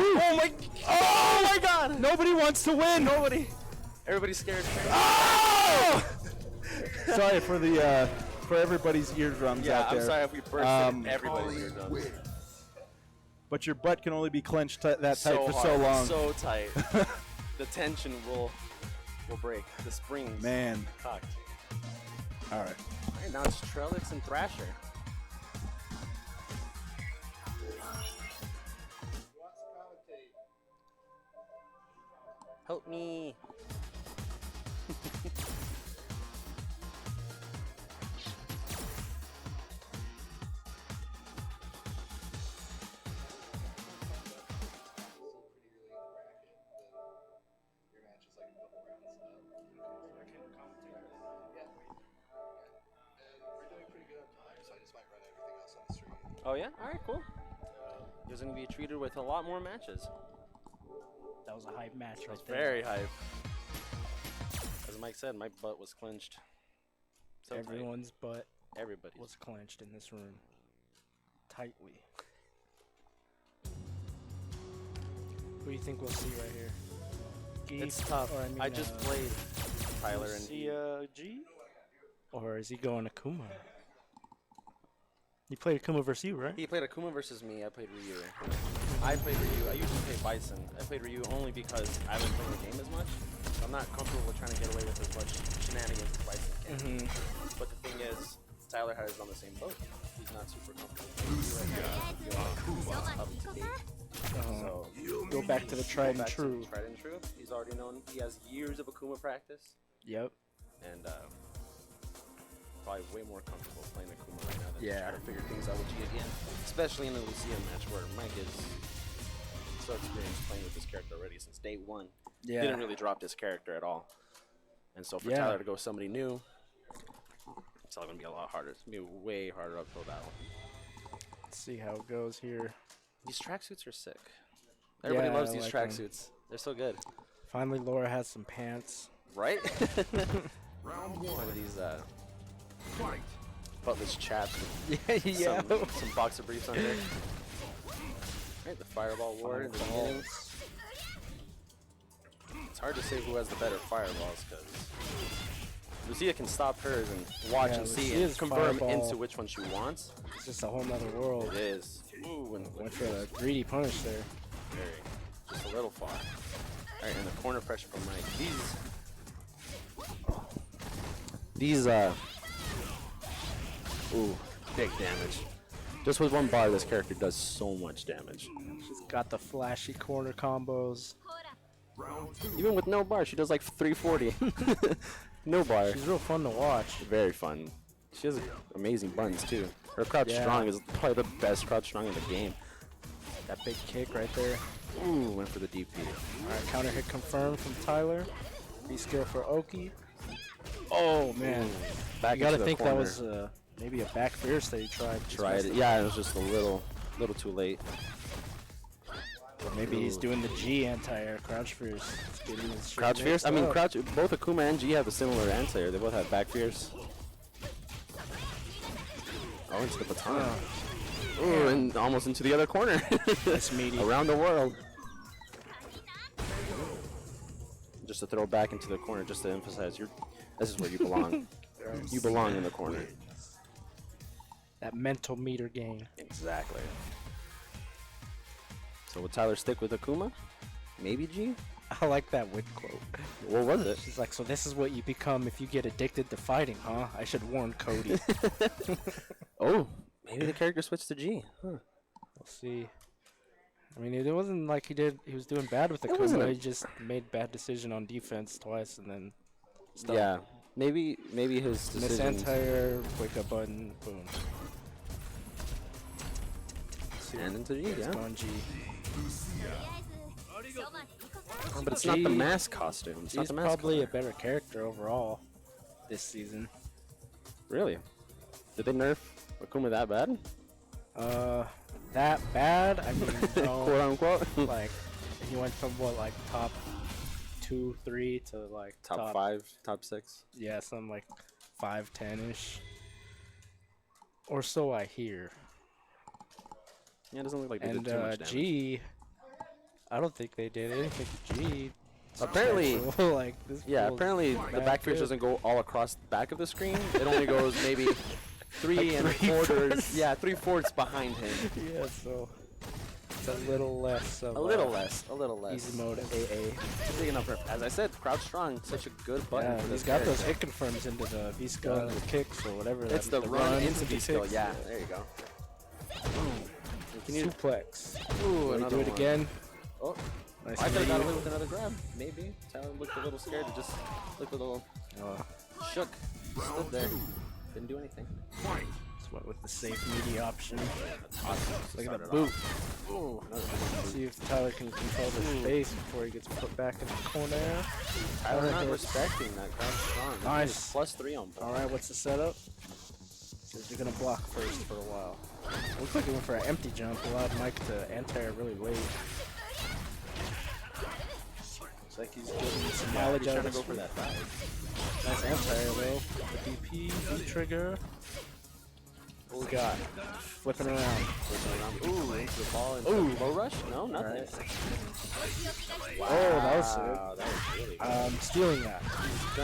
Oh my god! Nobody wants to win. Nobody! Everybody's scared. Oh! Sorry for the for everybody's eardrums Yeah, out there. I'm sorry if we burst in everybody's eardrums. But your butt can only be clenched that tight So for hard, so long. so tight. The tension will break. The springs Man. cocked. All right. Alright, now it's Trellix and Thrasher. Help me. Oh yeah? Alright, cool. There's gonna be treated with a lot more matches. That was a hype match right It's there. very hype. As Mike said, my butt was clenched. So tight. Everyone's butt Everybody's. was clenched in this room. Tightly. Who do you think we'll see right here? Geek, It's tough. or, I just played Tyler and G? Or is he going to Kuma? You played Akuma versus you, right? He played Akuma versus me. I played Ryu. I played Ryu. I usually play Bison. I played Ryu only because I haven't played the game as much. So I'm not comfortable with trying to get away with as much shenanigans as Bison can. But the thing is, Tyler has on the same boat. He's not super comfortable with Ryu right now. Up to date. So Go back to the tried and true. Tried and true. He's already known. He has years of Akuma practice. Yep. And probably way more comfortable playing Akuma right now than Yeah. trying to figure things out with G again. Especially in the Lucia match where Mike is so experienced playing with this character already since day one. Yeah. Didn't really drop this character at all. And so for Yeah. Tyler to go somebody new, it's all going to be a lot harder. It's going to be a way harder uphill battle. Let's see how it goes here. These tracksuits are sick. Everybody Yeah, loves I these like 'em. tracksuits. They're so good. Finally, Laura has some pants. Right? Round One one. of these Fight. buttless chaps with Yeah. some boxer briefs under. Right, the fireball war in the beginning. It's hard to say who has the better fireballs because Lucia can stop hers and watch Yeah, and see Lucia's and confirm fireball- into which one she wants. It's just a whole nother world. It is. Ooh, and Went for a greedy punish there. very, just a little far. All right, and the corner pressure from Mike. These ooh, big damage. Just with one bar, this character does so much damage. She's got the flashy corner combos. Round two. Even with no bar, she does like 340. No bar. She's real fun to watch. Very fun. She has amazing buttons too. Her crouch Yeah. strong is probably the best crouch strong in the game. That big kick right there. Ooh, went for the DP. Alright, counter hit confirmed from Tyler. B-skill for Oki. Oh, man. Back You gotta into the think corner. that was maybe a back fierce that he tried. Just Tried missed it. Yeah, it was just a little too late. Or maybe he's doing the G anti-air crouch fierce. It's getting his shit Crouch fierce. mixed I mean, up. crouch. Both Akuma and G have a similar anti-air. They both have back fierce. Oh, into the baton. Ooh, and almost into the other corner. That's meaty. Around the world. Just to throw back into the corner, just to emphasize, this is where you belong. You belong in the corner. That mental meter gain. Exactly. So would Tyler stick with Akuma? Maybe G? I like that wit quote. What was it? She's like, so this is what you become if you get addicted to fighting, huh? I should warn Cody. Oh, maybe the character switched to G. Huh. We'll see. I mean, it wasn't like he was doing bad with the wasn't Akuma. a- He just made bad decision on defense twice and then stopped. Yeah, maybe his Miss decisions. anti-air, wake up button, boom. And into G, It's yeah. gone G. But it's not the mask costume. It's not She's the mask probably color. a better character overall this season. Really? Did they nerf Akuma that bad? That bad? I mean, no. Quote unquote. Like, he went from what, like top 2, 3 to like top 5, top 6. Yeah, something like 5, 10-ish. Or so I hear. Yeah, it doesn't look like they And did too much damage. G, I don't think they did anything to G. Apparently, like this. yeah, fool's apparently the bad back fierce kid. doesn't go all across the back of the screen. It only goes maybe 3 and 3/4. Yeah, 3/4 behind him. Yeah, so it's a little less of A little less. easy mode AA. Big enough for, as I said, crouch strong, such a good button Yeah, for he's this got those character. hit confirms into the V-skill and the kicks or whatever. It's that- the run into the V-skill. kicks. Yeah, there you go. Can you? Suplex. Ooh, Will he another do it one. again? Oh, Nice I could have got knee. away with another grab. Maybe. Tyler looked a little scared to just look a little shook. Stood there. Didn't do anything. Fight. Just went with the safe meaty option. Awesome. Look at Started the boot. off. Ooh, another one. See if Tyler can control the space before he gets put back in the corner. Tyler not hits. respecting that crouch strong. Nice. He's +3 on board. Alright, what's the setup? Says you're gonna block first for a while. Looks like he went for an empty jump, allowed Mike to anti-air really late. Looks like he's getting some mileage He's out trying of to go this for one. that 5. Nice anti-air though. The DP, V-trigger. What we got? Flipping around. Ooh, into the ball. Into the low rush? No, nothing. Alright. Oh, that was sick. Wow, that was really good. Stealing that.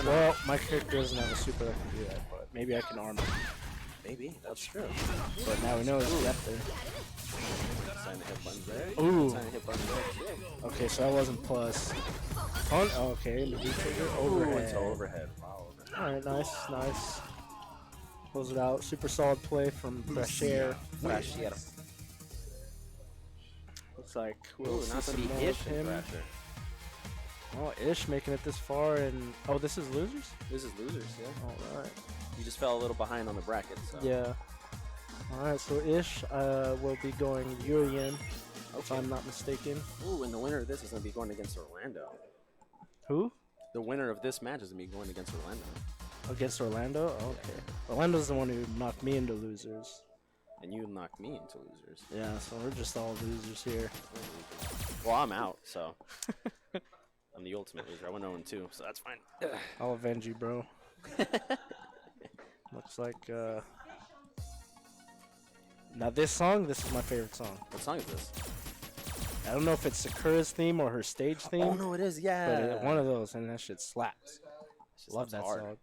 Well, my character doesn't have a super that can do that, but maybe I can arm it. Maybe, that's true. But now we know it's up there. Sign the hit buttons there. Ooh. Sign the hit buttons there too. Okay, so that wasn't plus. Okay, the trigger Ooh, overhead. it's overhead. Wow. Alright, nice. Close it out. Super solid play from Fresh Air. Fresh Air. Looks like Ooh, we'll see not some to be more Ish of and him. Thrasher. Oh, Ish making it this far, and oh, this is losers. This is losers, yeah. All right. You just fell a little behind on the bracket, so. Yeah. All right. So Ish will be going Urian, if I'm not mistaken. Ooh, and the winner of this is going to be going against Orlando. Who? The winner of this match is going to be going against Orlando. Against Orlando. Oh, okay. Orlando's the one who knocked me into losers. And you knocked me into losers. Yeah. So we're just all losers here. Well, I'm out, so. I'm the ultimate loser. I went 0-2, so that's fine. I'll avenge you, bro. Looks like. Now this is my favorite song. What song is this? I don't know if it's Sakura's theme or her stage theme. Oh, no, it is, yeah. But one of those, and that shit slaps. Love that hard. song.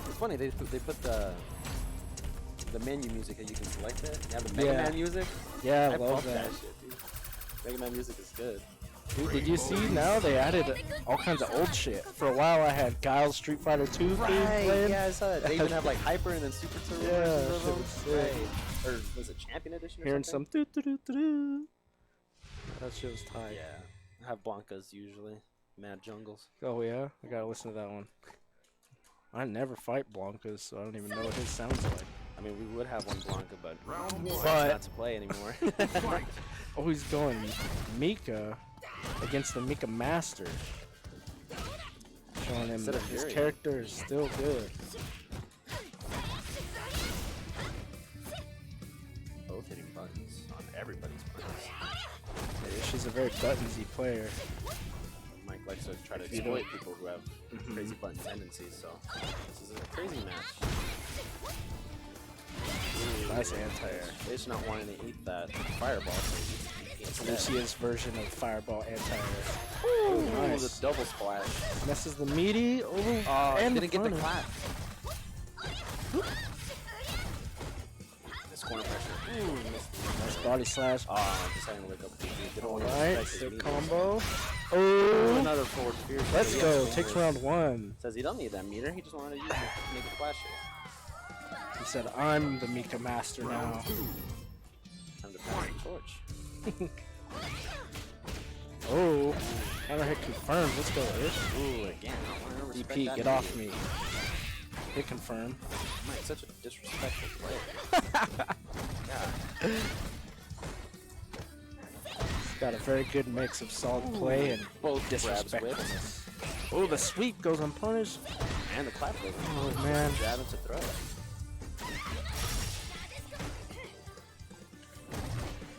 It's funny, they put the menu music that you can select it. You have the Mega Yeah. Man music. Yeah, I I love love that. that shit, dude. Mega Man music is good. Dude, did you see now they added all kinds of old shit? For a while I had Guile Street Fighter 2 theme playing. yeah, I saw it. They even have like Hyper and then Super Turbo Yeah, versions of shit them. was sick. Or was it Champion Edition or Hearing something? some doo-doo-doo-doo-doo. That shit was tight. Yeah. I have Blanca's usually. Mad Jungles. Oh yeah? I gotta listen to that one. I never fight Blankas, so I don't even know what his sounds like. I mean, we would have one Blanca, but Round it's one. But not to play anymore. Fight. oh, he's going Mika against the Mika Master. Showing him Instead that of his Fury. character is still good. Both hitting buttons on everybody's buttons. She's a very buttonsy player. Mike likes to try to If you exploit don't- people who have crazy button tendencies, so this is a crazy match. Nice anti-air. They should not wanting to eat that fireball, so he eats that. Lucia's version of Fireball anti-air. Ooh, nice. the double splash. Messes the meaty. Oh, and didn't get the front. clap. This corner pressure. Ooh, missed. Nice body slash. Oh, I'm just having to wake up. They don't want to Alright, respect his sick meter. combo. Ooh, Oh, another forward spear. let's Yes, go. forward. Takes round one. Says he don't need that meter. He just wanted to use it to make a flash hit. He said, I'm the Mika Master now. Time to pass the torch. Oh, counter hit confirmed. Let's go, Ish. Ooh, again. I want to respect DP, that get off meter. me. Hit confirm. Mike, such a disrespectful player. God. Got a very good mix of solid play and Both grabs disrespectfulness. Oh, the sweep goes unpunished. and the clap lick. Oh, man. Jab him to throw it.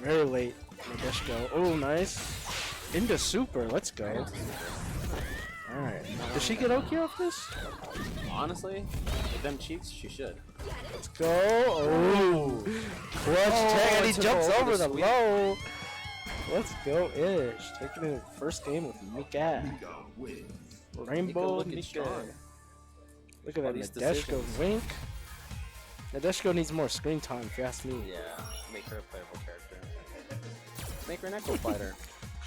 Very late. Nadeshko. Oh, nice. Into super. Let's go. Alright. Does she get Oki off this? Honestly, with them cheeks, she should. Let's go. Oh. Clutch tag. And he took jumps over over the the sweep. low. Let's go, Ish. Taking it first game with Mika. Mika wins. Rainbow looking Mika. strong. Look at that These Nadeshko decisions. wink. Nadeshko needs more screen time, if you ask me. Yeah, make her a playable character. Make her an Echo Fighter.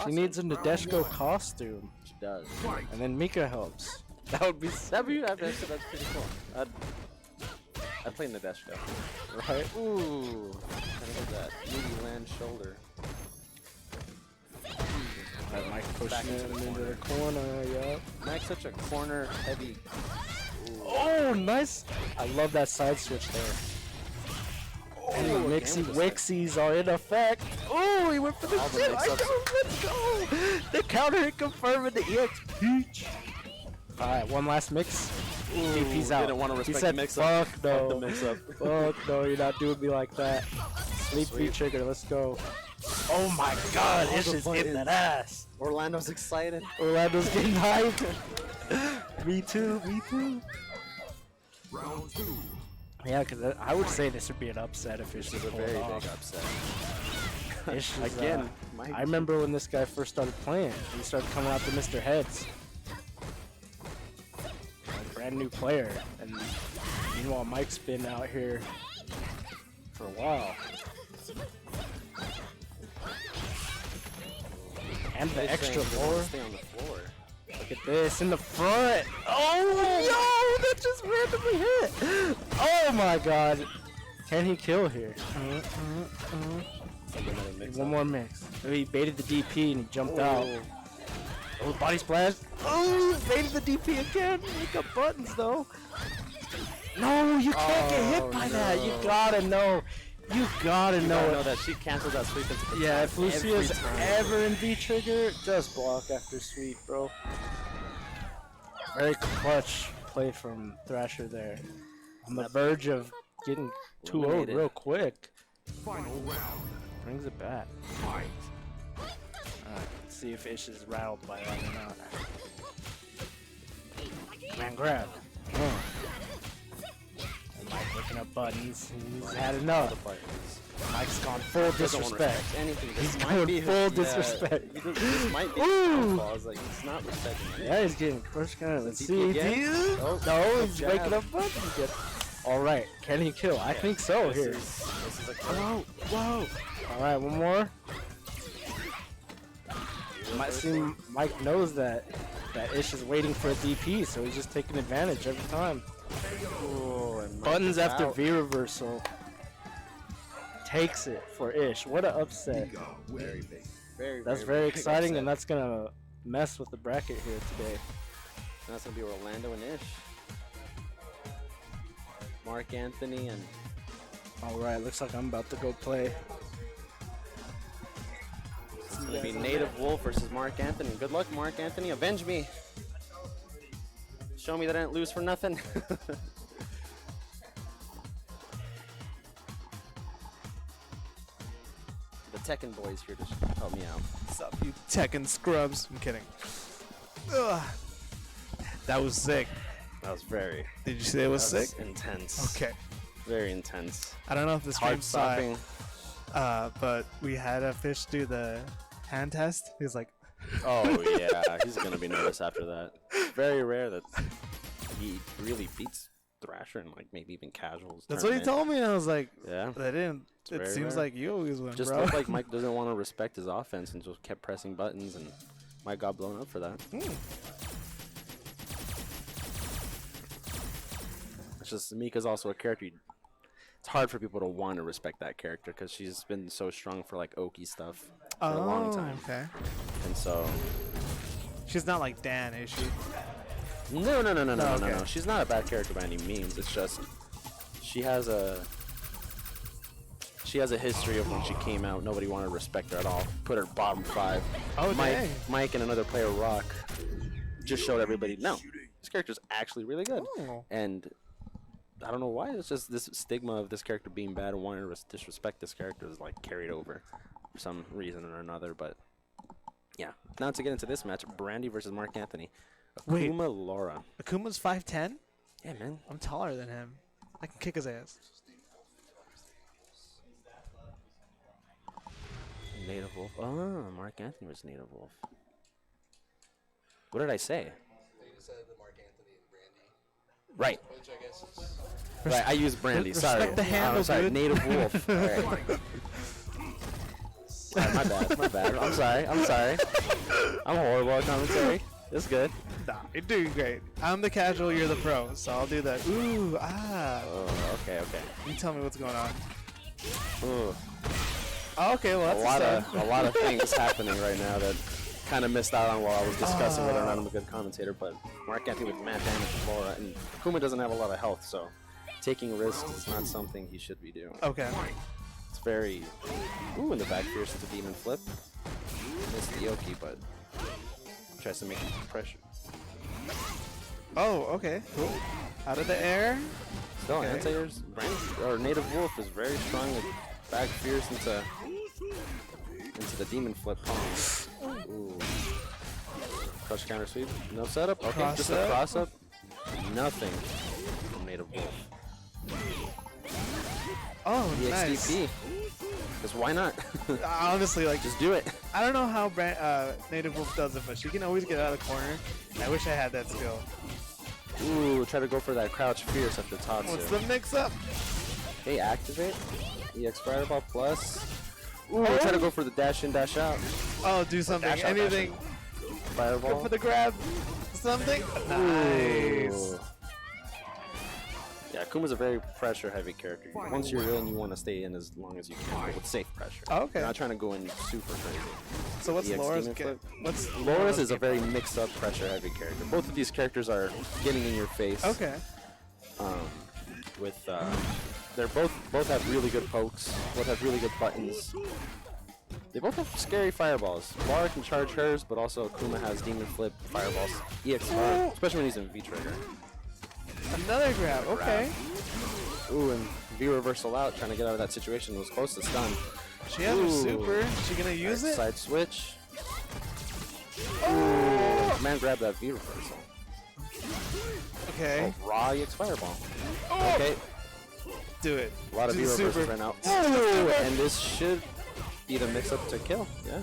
She needs a Nadeshko costume, She does. Fight. and then Mika helps. That would be That'd be that's pretty cool. I'd play Nadeshko. right. Ooh, kind of that meaty land shoulder. That Mike Back pushing into it the into the corner, yeah. Mike's such a corner heavy. Oh, nice! I love that side switch there. And the Ooh, Mixie game was like- Wixies are in effect. Oh, he went for the All the shit. mix-ups. Let's go! The counter hit confirming the EX Peach. Alright, one last mix. DP's out. Didn't want to He respect said, the mix-up. fuck no. Fuck the mix-up. Fuck no, you're not doing me like that. Sleep Sweet. trigger, let's go. Oh my god, All this the is hitting buttons. that ass. Orlando's excited. Orlando's getting hyped. Me too, me too. Round two. Yeah, because I would say this would be an upset if Ish This was is a very off. big upset. Ish is, Again, I remember when this guy first started playing. He started coming out to Mr. Heads. brand new player, and meanwhile Mike's been out here for a while. And the extra lore. Stay on the floor. Look at this in the front. Oh, yo, that just randomly hit. Oh my god. Can he kill here? One more mix. Maybe he baited the DP and he jumped out. Oh, body splash. Oh, he baited the DP again. Make up buttons though. No, you can't get hit by that. You gotta know. You gotta know that she cancels that sweep into the yeah, trap if Lucia's every time. ever in V-trigger, just block after sweep, bro. Very clutch play from Thrasher there. On the verge of getting 2-0 Eliminated. real quick. Final round. Brings it back. Fight. Alright, let's see if Ish is rattled by that or not. Man, grab. Mike looking up buttons. He's had enough. Mike's gone full disrespect. Anything. He's going full disrespect. This might be Ooh. I was like, he's not respecting anything. Yeah, he's getting crushed kind of. Let's DP see. again? Oh, No, good he's jab. waking up buttons again. All right, can he kill? I think so here. This is a Whoa, whoa. All right, one more. Might seem Mike knows that Ish is waiting for a DP, so he's just taking advantage every time. Ooh, and Mike Buttons is after out. V reversal. Takes it for Ish. What an upset. Very big. Very, That's very big exciting, upset. and that's gonna mess with the bracket here today. That's gonna be Orlando and Ish. Mark Anthony and All right, looks like I'm about to go play. it's gonna be Native Wolf versus Mark Anthony. Good luck, Mark Anthony. Avenge me. Show me that I didn't lose for nothing. The Tekken boys here to help me out. What's up, you Tekken scrubs? I'm kidding. Ugh. That was sick. That was very Did you say it was sick? intense. Okay. Very intense. I don't know if the stream Hard saw it, stopping. but we had a fish do the hand test. He was like, Oh yeah, he's gonna be nervous after that. Very rare that he really beats Thrasher and like maybe even casuals. that's what he told me. And I was like, Yeah. they didn't. It very seems rare. like you always win, Just bro. looked like Mike doesn't want to respect his offense and just kept pressing buttons, and Mike got blown up for that. It's just Mika's also a character. It's hard for people to want to respect that character because she's been so strong for like Oki stuff for a long time, Okay. and so She's not like Dan, is she? no. Okay. She's not a bad character by any means. It's just she has a history of when she came out, nobody wanted to respect her at all. Put her bottom 5. Oh, dang. Mike and another player, Rock, just showed everybody, no, this character's actually really good. Oh. And I don't know why, it's just this stigma of this character being bad and wanting to disrespect this character is like carried over for some reason or another. But yeah, now to get into this match, Brandy versus Mark Anthony. Wait. Akuma Laura. Akuma's 5'10"? Yeah, man. I'm taller than him. I can kick his ass. Native Wolf. Oh, Mark Anthony was Native Wolf. What did I say? Right. Right, I used Brandy. Sorry. Respect the handle, sorry, dude. Native Wolf. All right. My bad. My bad. I'm sorry. I'm horrible at commentary. It's good. Nah, you're doing great. I'm the casual, you're the pro, so I'll do that. Ooh, ah. Oh, okay. You tell me what's going on. Ooh. Oh, okay, well, that's A lot of things happening right now that kind of missed out on while I was discussing whether or not I'm a good commentator. But Mark Anthony with mad damage to Laura, and Akuma doesn't have a lot of health, so taking risks is not something he should be doing. Okay. It's very... Ooh, in the back fierce with the demon flip. Missed the Yoki, but tries to make pressure. Oh, okay, cool. Out of the air. Still, Okay. anti-airs, or Native Wolf is very strong with back fierce into the demon flip palm. Ooh. Crush counter sweep. No setup. Okay, Cross just a up. cross up. Nothing from Native Wolf. Oh, nice. EXDP. Because why not? Honestly, like, Just do it. I don't know how Native Wolf does it, but she can always get out of the corner. I wish I had that skill. Ooh, try to go for that crouch fierce after Tatsu. What's the mix-up? Okay, activate. EX Fireball plus. Ooh, try to go for the dash in, dash out. Oh, do something. Dash out, Anything. Go Fireball. for the grab. Something. Nice. Ooh. Yeah, Kuma's a very pressure-heavy character. Once you're in, you want to stay in as long as you can, but with safe pressure. Oh, okay. You're not trying to go in super crazy. So what's EX Laura's Demon Flip. What's Loris is a very mixed-up pressure-heavy character. Both of these characters are getting in your face. Okay. With they're both have really good pokes. Both have really good buttons. They both have scary fireballs. Laura can charge hers, but also Kuma has Demon Flip, fireballs, EXR, especially when he's in V-Trigger. Another grab. Okay. Ooh, and V-Reversal out, trying to get out of that situation. Was close to stun. She has her Ooh. super. Is she gonna use it? Side switch. Ooh, man, grab that V-Reversal. Okay. Oh, raw EX Fireball. Oh. Okay, Do it. a lot of Do the V-Reversals super. right now. Ooh, and this should be the mix-up to kill. Yeah.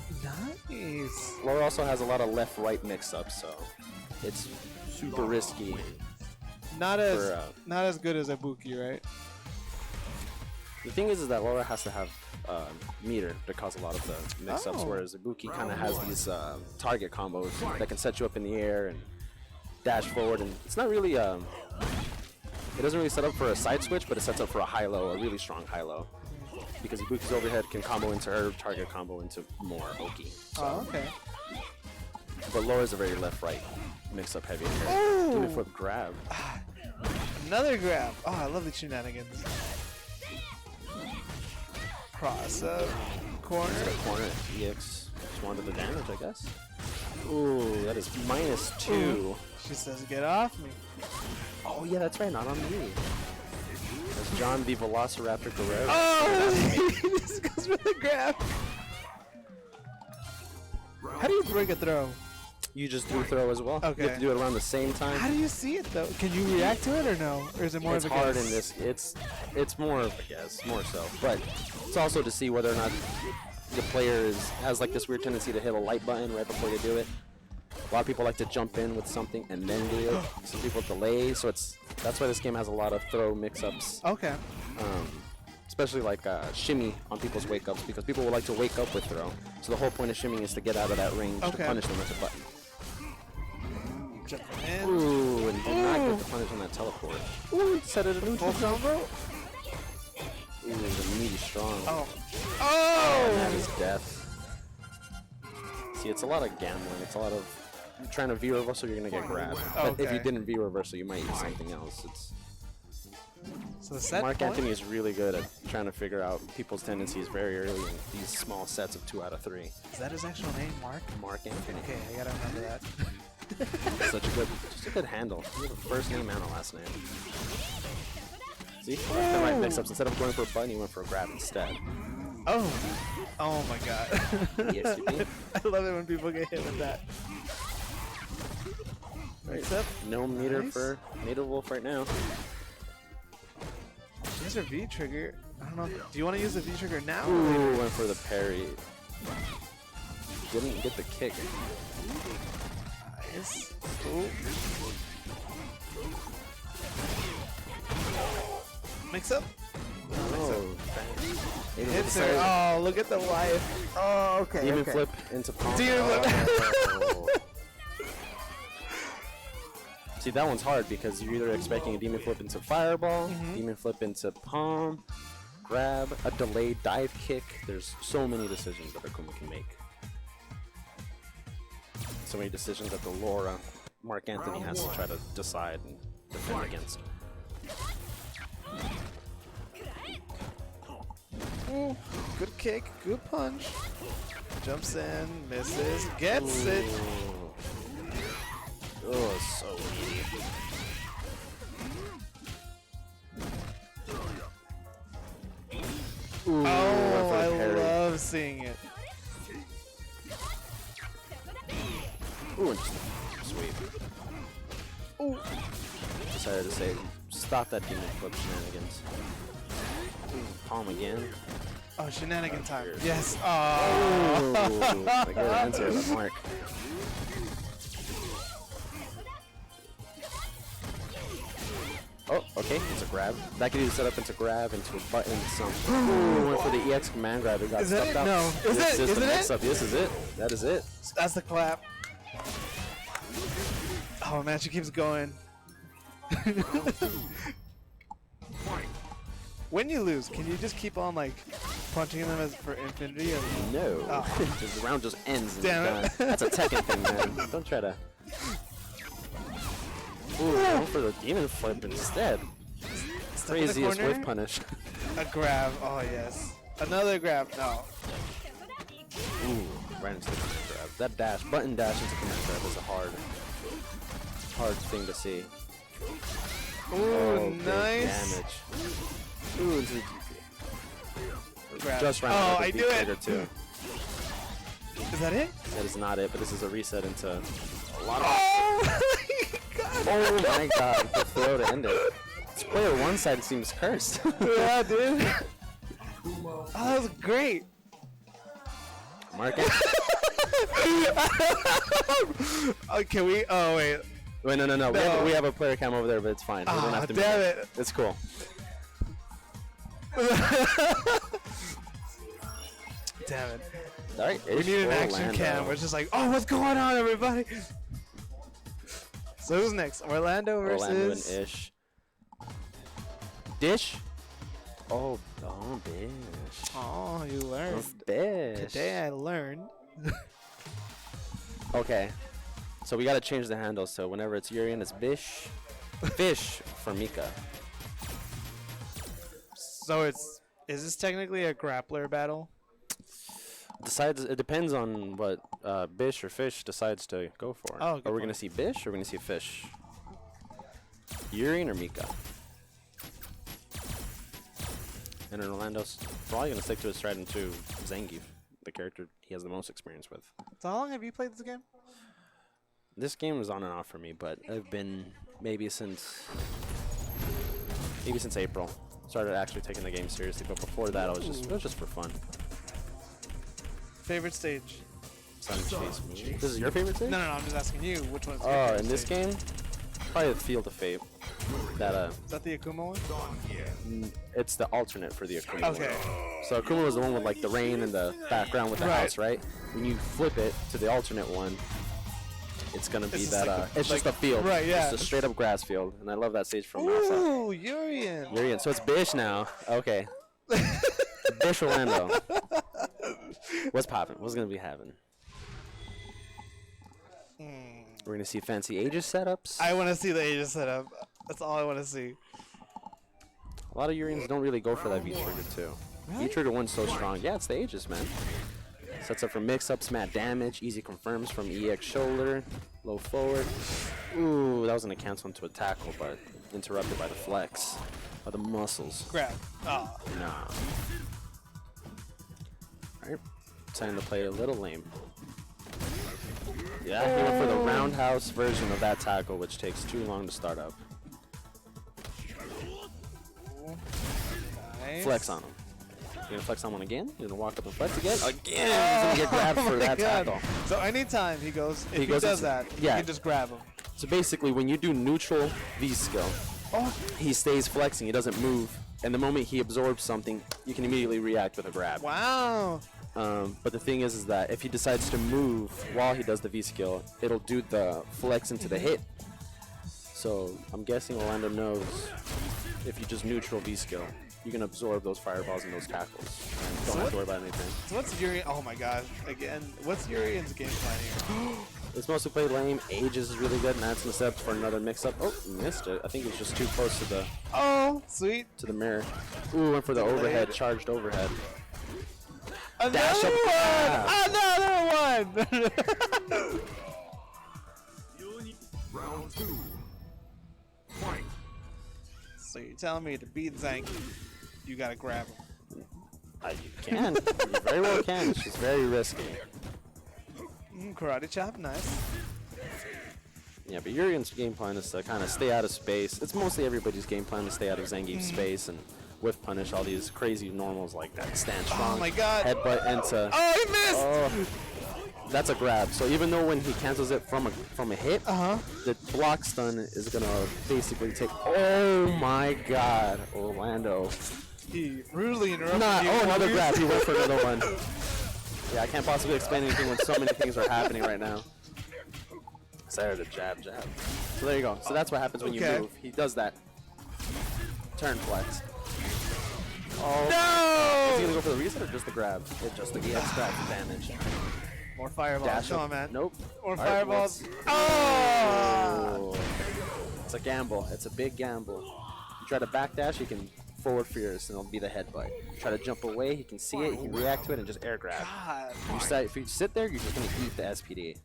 Nice. Laura also has a lot of left-right mix-ups, so it's super risky. Not as For, not as good as Ibuki, right? The thing is that Laura has to have meter to cause a lot of the mix-ups, Oh. whereas Ibuki kind of has these target combos that can set you up in the air and dash forward, and it's not really it doesn't really set up for a side switch, but it sets up for a high-low, a really strong high-low, because Ibuki's overhead can combo into her target combo into more Oki. So. Oh, okay. But Laura's a very left-right mix-up heavy character. Ooh. Demon Flip grab. Another grab. Oh, I love the shenanigans. Cross up. Corner. Corner EX. Just wanted the damage, I guess. Ooh, that is -2. She says, "Get off me." Oh yeah, that's right, not on me. That's John the Velociraptor Guerrero. Oh, this goes for the grab. How do you break a throw? You just do throw as well. You Okay. have to do it around the same How time. do you see it though? Can you react to it or no? Or is it more It's of a hard guess? in this. It's more of a guess, more so. But it's also to see whether or not the player has like this weird tendency to hit a light button right before you do it. A lot of people like to jump in with something and then do it. Some people delay, so that's why this game has a lot of throw mix-ups. Okay. Especially like shimmy on people's wake-ups, because people would like to wake up with throw. So the whole point of shimmying is to get out of that range Okay. to punish them with a button. Jump in. Ooh, and did not get the punish on that teleport. Ooh, set it a new Full combo. Ooh, the meaty strong. Oh. And that Oh. is death. See, it's a lot of gambling. It's a lot of trying to V-reversal, you're going to get grabbed. But if you Okay. didn't V-reversal, you might use something else. So the set Mark point? Anthony is really good at trying to figure out people's tendencies very early in these small sets of 2 out of 3. Is that his actual name, Mark? Mark Anthony. Okay, I gotta remember that. Such a good handle. You have a first name and a last name. See? The right mix-ups. Instead of going for a button, you went for a grab instead. Oh. Oh my god. Yes, you did. I love it when people get hit with that. Mix up. No meter Nice. for Native Wolf right now. She has her V trigger. I don't know. Do you want to use the V trigger now? or Ooh, later? went for the parry. Didn't get the kick. Nice. Ooh. Mix up. Oh, Native Hits her. decided- Oh, look at the life. Oh, okay. Demon okay. flip into palm. Demon Oh. See, that one's hard because you're either expecting a demon flip into fireball, demon flip into palm, grab, a delayed dive kick. There's so many decisions that Akuma can make. So many decisions that the Laura Mark Anthony has to try to decide and defend against. Ooh, good kick, good punch. Jumps in, misses, gets it. Oh, so easy. Ooh, Oh, for I the parry. love seeing it. Ooh, and just sweep. Ooh. Decided to say, stop that demon flip shenanigans. Ooh, palm again. Oh, shenanigan time. Weird. Yes. Ooh, Oh. I got an answer to Mark. Okay, it's a grab. That could be set up into grab, into a button, some. Ooh, went for the EX command grab. It got Is that stuffed it? out. No. Is This it? is the Isn't it? mix-up. This is it. That is it. That's the clap. Oh man, she keeps going. When you lose, can you just keep on like punching them as for infinity? And No. Oh. Just the round just ends. And Damn you're it. done. That's a Tekken thing, man. Don't try to. Ooh, going for the demon flip instead. Step in the Craziest corner. whiff punish. A grab. Oh yes. Another grab. No. Ooh, right into the command grab. That dash, button dash into command grab is a hard thing to see. Ooh, Oh, big nice. damage. Ooh, into the GP. Grab. Just round Oh, out the I V do it. trigger too. Is that it? That is not it, but this is a reset into a lot of. Oh my god. Oh my god, the throw to end it. This player one side seems cursed. Yeah, dude. Oh, that was great. Mark it. Oh, can we? Oh wait. Wait, no. No. We have a player cam over there, but it's fine. We don't Ah, have to damn move it. It's cool. Damn it. All right, We need an action cam. We're just like, oh, what's going on, everybody? So who's next? Orlando versus. Orlando and Ish. Dish. Oh, Bish. Oh, you learned. It's Bish. Today I learned. Okay, so we gotta change the handle. So whenever it's Urian, it's Bish. Fish for Mika. So is this technically a grappler battle? It depends on what Bish or Fish decides to go for. Oh, good Are we gonna point. see Bish or are we gonna see Fish? Urian or Mika? And in Orlando's probably gonna stick to his strat into Zangief, the character he has the most experience with. So how long have you played this game? This game was on and off for me, but I've been maybe since April. Started actually taking the game seriously, but before that, it was just for fun. Favorite stage? Sun Chase movie. This is your favorite stage? No, I'm just asking you. Which one's your Oh, favorite in this stage? game, probably the Field of Fate. That Is that the Akuma one? it's the alternate for the Akuma. Okay. One. So Akuma was the one with like the rain in the background with the Right. house, right? When you flip it to the alternate one, it's gonna be It's just that. like It's just a like- field. right, yeah. Just a straight up grass field, and I love that stage from outside. Ooh, Urian. Urian. So it's Bish now. Okay. Bish Orlando. What's poppin'? What's gonna be happening? We're gonna see fancy Aegis setups. I want to see the Aegis setup. That's all I want to see. A lot of Urians don't really go for that V trigger too. V trigger one's so strong. Yeah, it's the Aegis, man. Sets up for mix-ups, mat damage, easy confirms from EX shoulder, low forward. Ooh, that was gonna cancel into a tackle, but interrupted by the flex, by the muscles. Grab. Oh. Nah. Alright, time to play a little lame. Yeah, he went for the roundhouse version of that tackle, which takes too long to start up. Nice. Flex on him. You're gonna flex on one again? You're gonna walk up and flex again? Again! He's gonna get grabbed Oh for my that God. tackle. So anytime he goes, if he goes does into- that, yeah. you can just grab him. So basically, when you do neutral V skill, Oh. he stays flexing, he doesn't move, and the moment he absorbs something, you can immediately react with a grab. Wow. But the thing is that if he decides to move while he does the V skill, it'll do the flex into the hit. So I'm guessing Orlando knows if you just neutral V skill, you can absorb those fireballs and those tackles. And don't have to worry about anything. So what's Urian? Oh my God. Again, what's Urian's game plan here? It's mostly played lame. Aegis is really good, and that's gonna set up for another mix-up. Oh, missed it. I think it was just too close to the Oh, sweet. mirror. Ooh, went for the overhead, charged overhead. Another Dash up one! grab. Another one! Round 2. Fight. So you're telling me to beat Zank, you gotta grab him. You can. You very well can. It's just very risky. Karate chop, nice. Yeah, but Urian's game plan is to kind of stay out of space. It's mostly everybody's game plan to stay out of Zangief's space and whiff punish all these crazy normals like that. Stand strong. Oh my God. Headbutt into. Oh, he missed! Oh, That's a grab. So even though when he cancels it from a hit, Uh-huh. the block stun is gonna basically take. Oh my God, Orlando! He rudely interrupted Not. you. Oh, another grab. He went for another one. Yeah, I can't possibly explain anything when so many things are happening right now. Sorry, the jab. So there you go. So that's what happens when you Okay. move. He does that. Turn flex. Oh. No! Is he gonna go for the reset or just the grab? Just the EX grab damage. More fireballs. Dash Come up. on, man. Nope. More All right, fireballs. let's- Oh! It's a gamble. It's a big gamble. You try to backdash, he can forward fierce, and it'll be the headbutt. You try to jump away, he can see it, he can react to it, and just air grab. God. If you sit there, you're just gonna eat the SPD.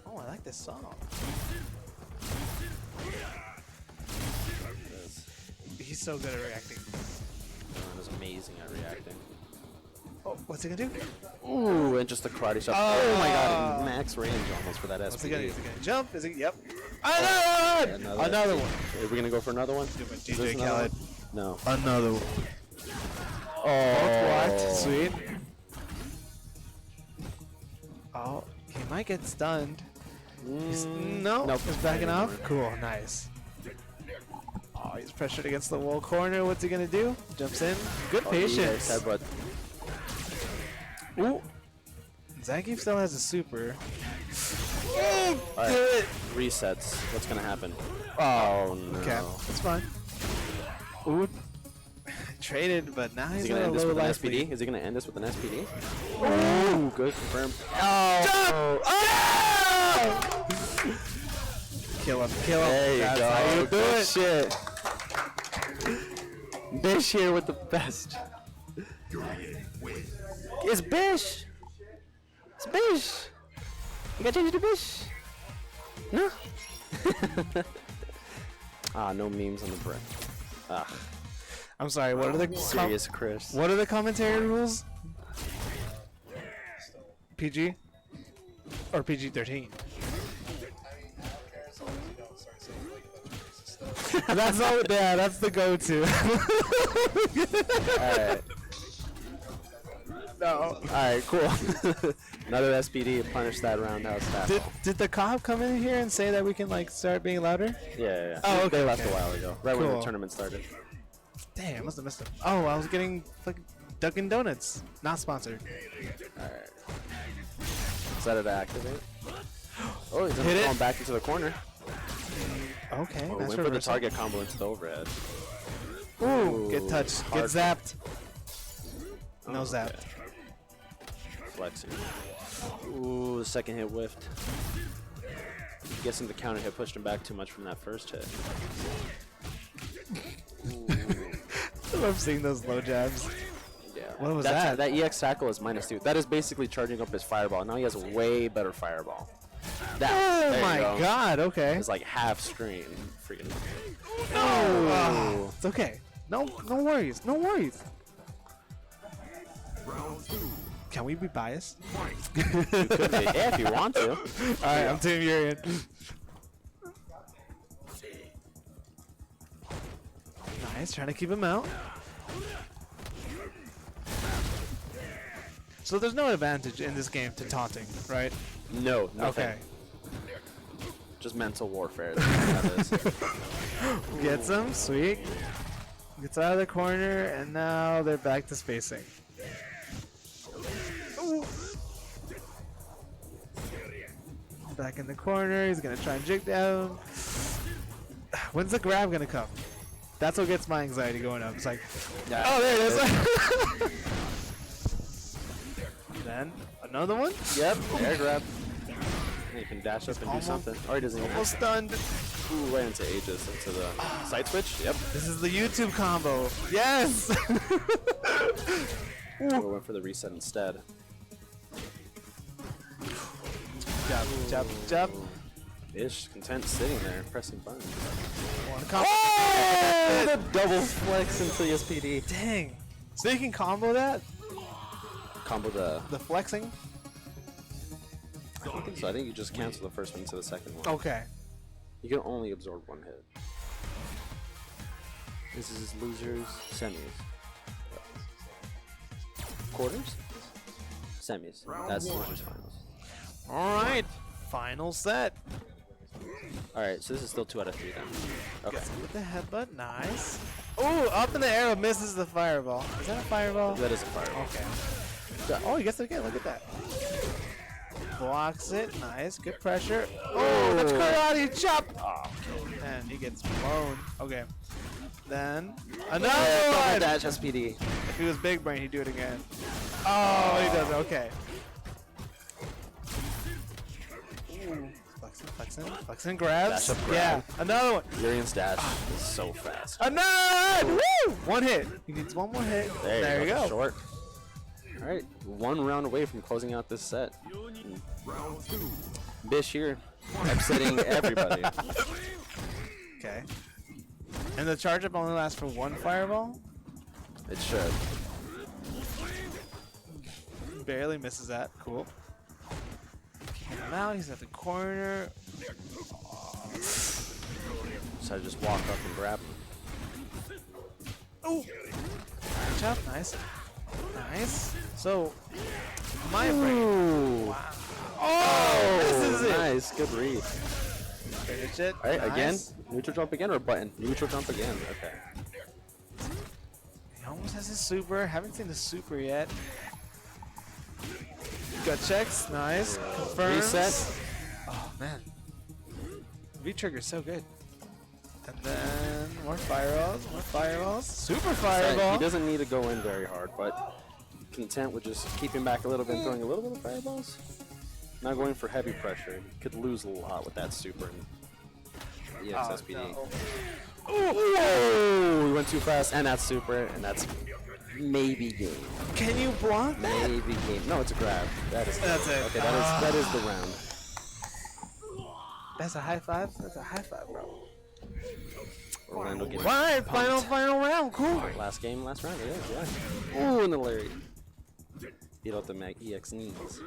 Oh, I like this song. He's so good at reacting. Ron is amazing at reacting. Oh, what's he gonna do? Ooh, and just a karate shot. Oh my God, max range almost for that What's he gonna do? SPD. Is he gonna jump? Is he? Yep. Another one. Are we gonna go for another one? Do it, Is DJ this another Khaled. one? No. Another one. Oh. What? Sweet. Oh, he might get stunned. No, Nope. he's backing off. Anymore. Cool, nice. Oh, he's pressured against the wall corner. What's he gonna do? Jumps in. Good patience. Headbutt. Ooh. Zangief still has a super. Alright. Resets. What's gonna happen? Oh no. Okay, it's fine. Ooh. Traded, but now Is he's he gonna on a end this low with an life SPD? lead. Is he gonna end this with an SPD? Ooh, good confirm. Oh! Kill him, kill him. There you That's go. how you do Good it. shit. Bish here with the best. It's Bish. It's Bish. You gotta change it to Bish. No. No memes on the brick. I'm sorry. What are the Serious Chris. what are the commentary rules? PG or PG-13? That's all. Yeah, that's the go-to. Alright. No. Alright, cool. Another SPD, punish that roundhouse tap. Did the cop come in here and say that we can like start being louder? Yeah. Oh, okay, They left okay. a while ago, right when Cool. the tournament started. Damn, I must have missed it. Oh, I was getting like Dunkin' Donuts, not sponsored. Alright. Set it to activate. Oh, he's Hit it. going back into the corner. Okay, Oh, nice went for the reversal. target combo into the overhead. Ooh, get touched, get hard. zapped. No Oh, zap. okay. Flexing. Ooh, the second hit whiffed. Guessing the counter hit pushed him back too much from that first hit. I love seeing those low jabs. Yeah. What was That's- that? That EX tackle is -2. That is basically charging up his fireball. Now he has a way better fireball. That, Oh there you my go. god, okay. It's like half screen. Freaking. Oh, it's okay. No worries, no worries. Round 2. Can we be biased? Yeah, if you want to. Alright, I'm Team Urian. Nice, trying to keep him out. So there's no advantage in this game to taunting, right? No, nothing. Okay. Just mental warfare. That's what that is. Gets him, sweet. Gets out of the corner, and now they're back to spacing. Ooh. Back in the corner, he's gonna try and jig down. When's the grab gonna come? That's what gets my anxiety going up. It's like, oh, there it is. Then another one. Yep, air grab. And you can dash up and do almost- something. Or he doesn't even have Almost stunned. Ooh, right into Aegis, into the side switch. Yep. This is the YouTube combo. Yes. Ooh. Went for the reset instead. Jab, jab, jab. Ish, content sitting there, pressing buttons. One combo. Oh, the double flex into the SPD. Dang. So you can combo that? Combo The flexing? I don't think so. I think you just cancel the first one into the second one. Okay. You can only absorb one hit. This is losers, semis. quarters? Semis. That's losers finals. All right, final set. All right, so this is still 2 out of 3 then. Okay. With the headbutt, nice. Ooh, up in the air, misses the fireball. Is that a fireball? That is a fireball. Okay. Oh, he gets it again. Look at that. Blocks it. Nice. Good pressure. Oh, that's karate chop. Oh, and he gets blown. Okay. Then another Double one. dash SPD. If he was big brain, he'd do it again. Oh, he does it. Okay. Ooh. Flexing, grabs. Dash up Yeah, grab. another one. Urian's dash is so fast. Another one. Woo! One hit. He needs one more hit. There you go. go. Short. All right, 1 round away from closing out this set. Round 2. Bish here, upsetting everybody. Okay. And the charge up only lasts for 1 fireball. It should. Barely misses that. Cool. Kicking him out. He's at the corner. So I just walk up and grab him. Oh! Chop. Nice. Nice. So, my brain. Wow. Oh! This is it. Nice, good read. Finish it. All right, again, Nice. neutral jump again or button? Neutral jump again. Okay. He almost has his super. Haven't seen the super yet. Gut checks. Nice. Confirms. Reset. Oh, man. V-trigger's so good. And then more fireballs. More fireballs. Super fireball. He doesn't need to go in very hard, but content with just keeping back a little bit and throwing a little bit of fireballs. Not going for heavy pressure. He could lose a lot with that super and EX SPD. no. Oh, he went too fast, and that's super, and that's maybe game. Can you block that? Maybe game. No, it's a grab. That is. That's it. Okay, that is the round. That's a high five? That's a high five, bro. Orlando getting Alright, pumped. final round. Cool. Last game, last round. It is, yeah. Ooh, and the Larry. Beat out the Mag EX knees.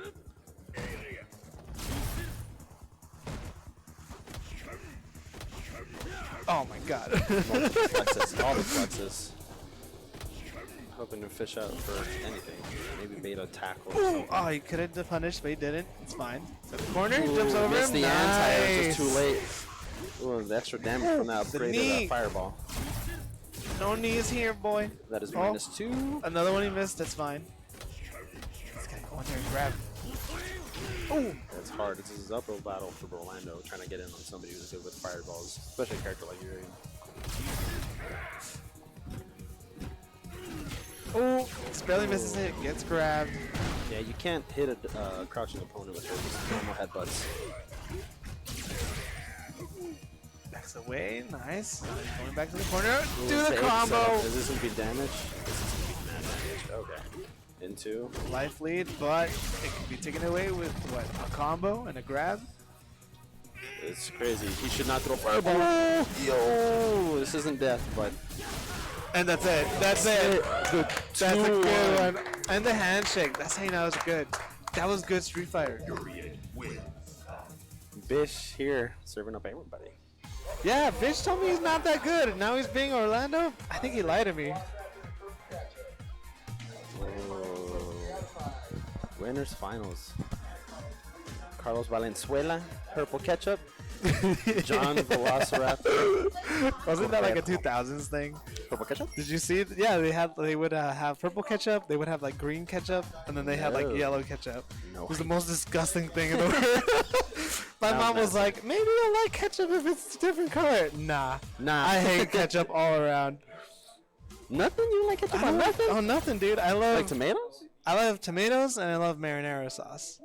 Oh my god. Multiple flexes, all the flexes. Hoping to fish out for anything. Maybe beta tackle or Ooh, something. oh, he could have punished, but he didn't. It's fine. At the corner, he jumps Ooh, over missed him. the anti, it was Nice. just too late. Ooh, the extra damage from that The upgrade of knee. that fireball. No knees here, boy. That is Oh. -2. Another one he missed. That's fine. This guy go in there and grab. Oh, That's hard. This is an uphill battle for Orlando, trying to get in on somebody who's good with fireballs, especially a character like Urian. oh, just barely misses it. Gets grabbed. Yeah, you can't hit a crouching opponent with those normal headbutts. Backs away. Nice. Going back to the corner. Ooh, Do the safe combo. setup. Is this gonna be damage? This is gonna be mad damage. Okay. Into. Life lead, but it can be taken away with what? A combo and a grab. It's crazy. He should not throw fireball. Yo, this isn't death, but And that's it. That's it. That's a good 2-1. one. And the handshake. That's how you know it was good. That was good Street Fighter. Bish here serving up everybody. Yeah, Fish told me he's not that good. Now he's being Orlando. I think he lied to me. Oh. Winners finals. Carlos Valenzuela, purple ketchup. John Velociraptor, Wasn't that like a 2000s thing? purple ketchup. Did you see it? Yeah, they would have purple ketchup. They would have like green ketchup, and then they had like No. yellow ketchup. No. It was the most disgusting thing in the world. My Sounds mom was nasty. like, maybe you'll like ketchup if it's a different color. Nah. Nah. I hate ketchup all around. Nothing? You like ketchup I on love, nothing? oh, nothing, dude. I love Like tomatoes? I love tomatoes and I love marinara sauce.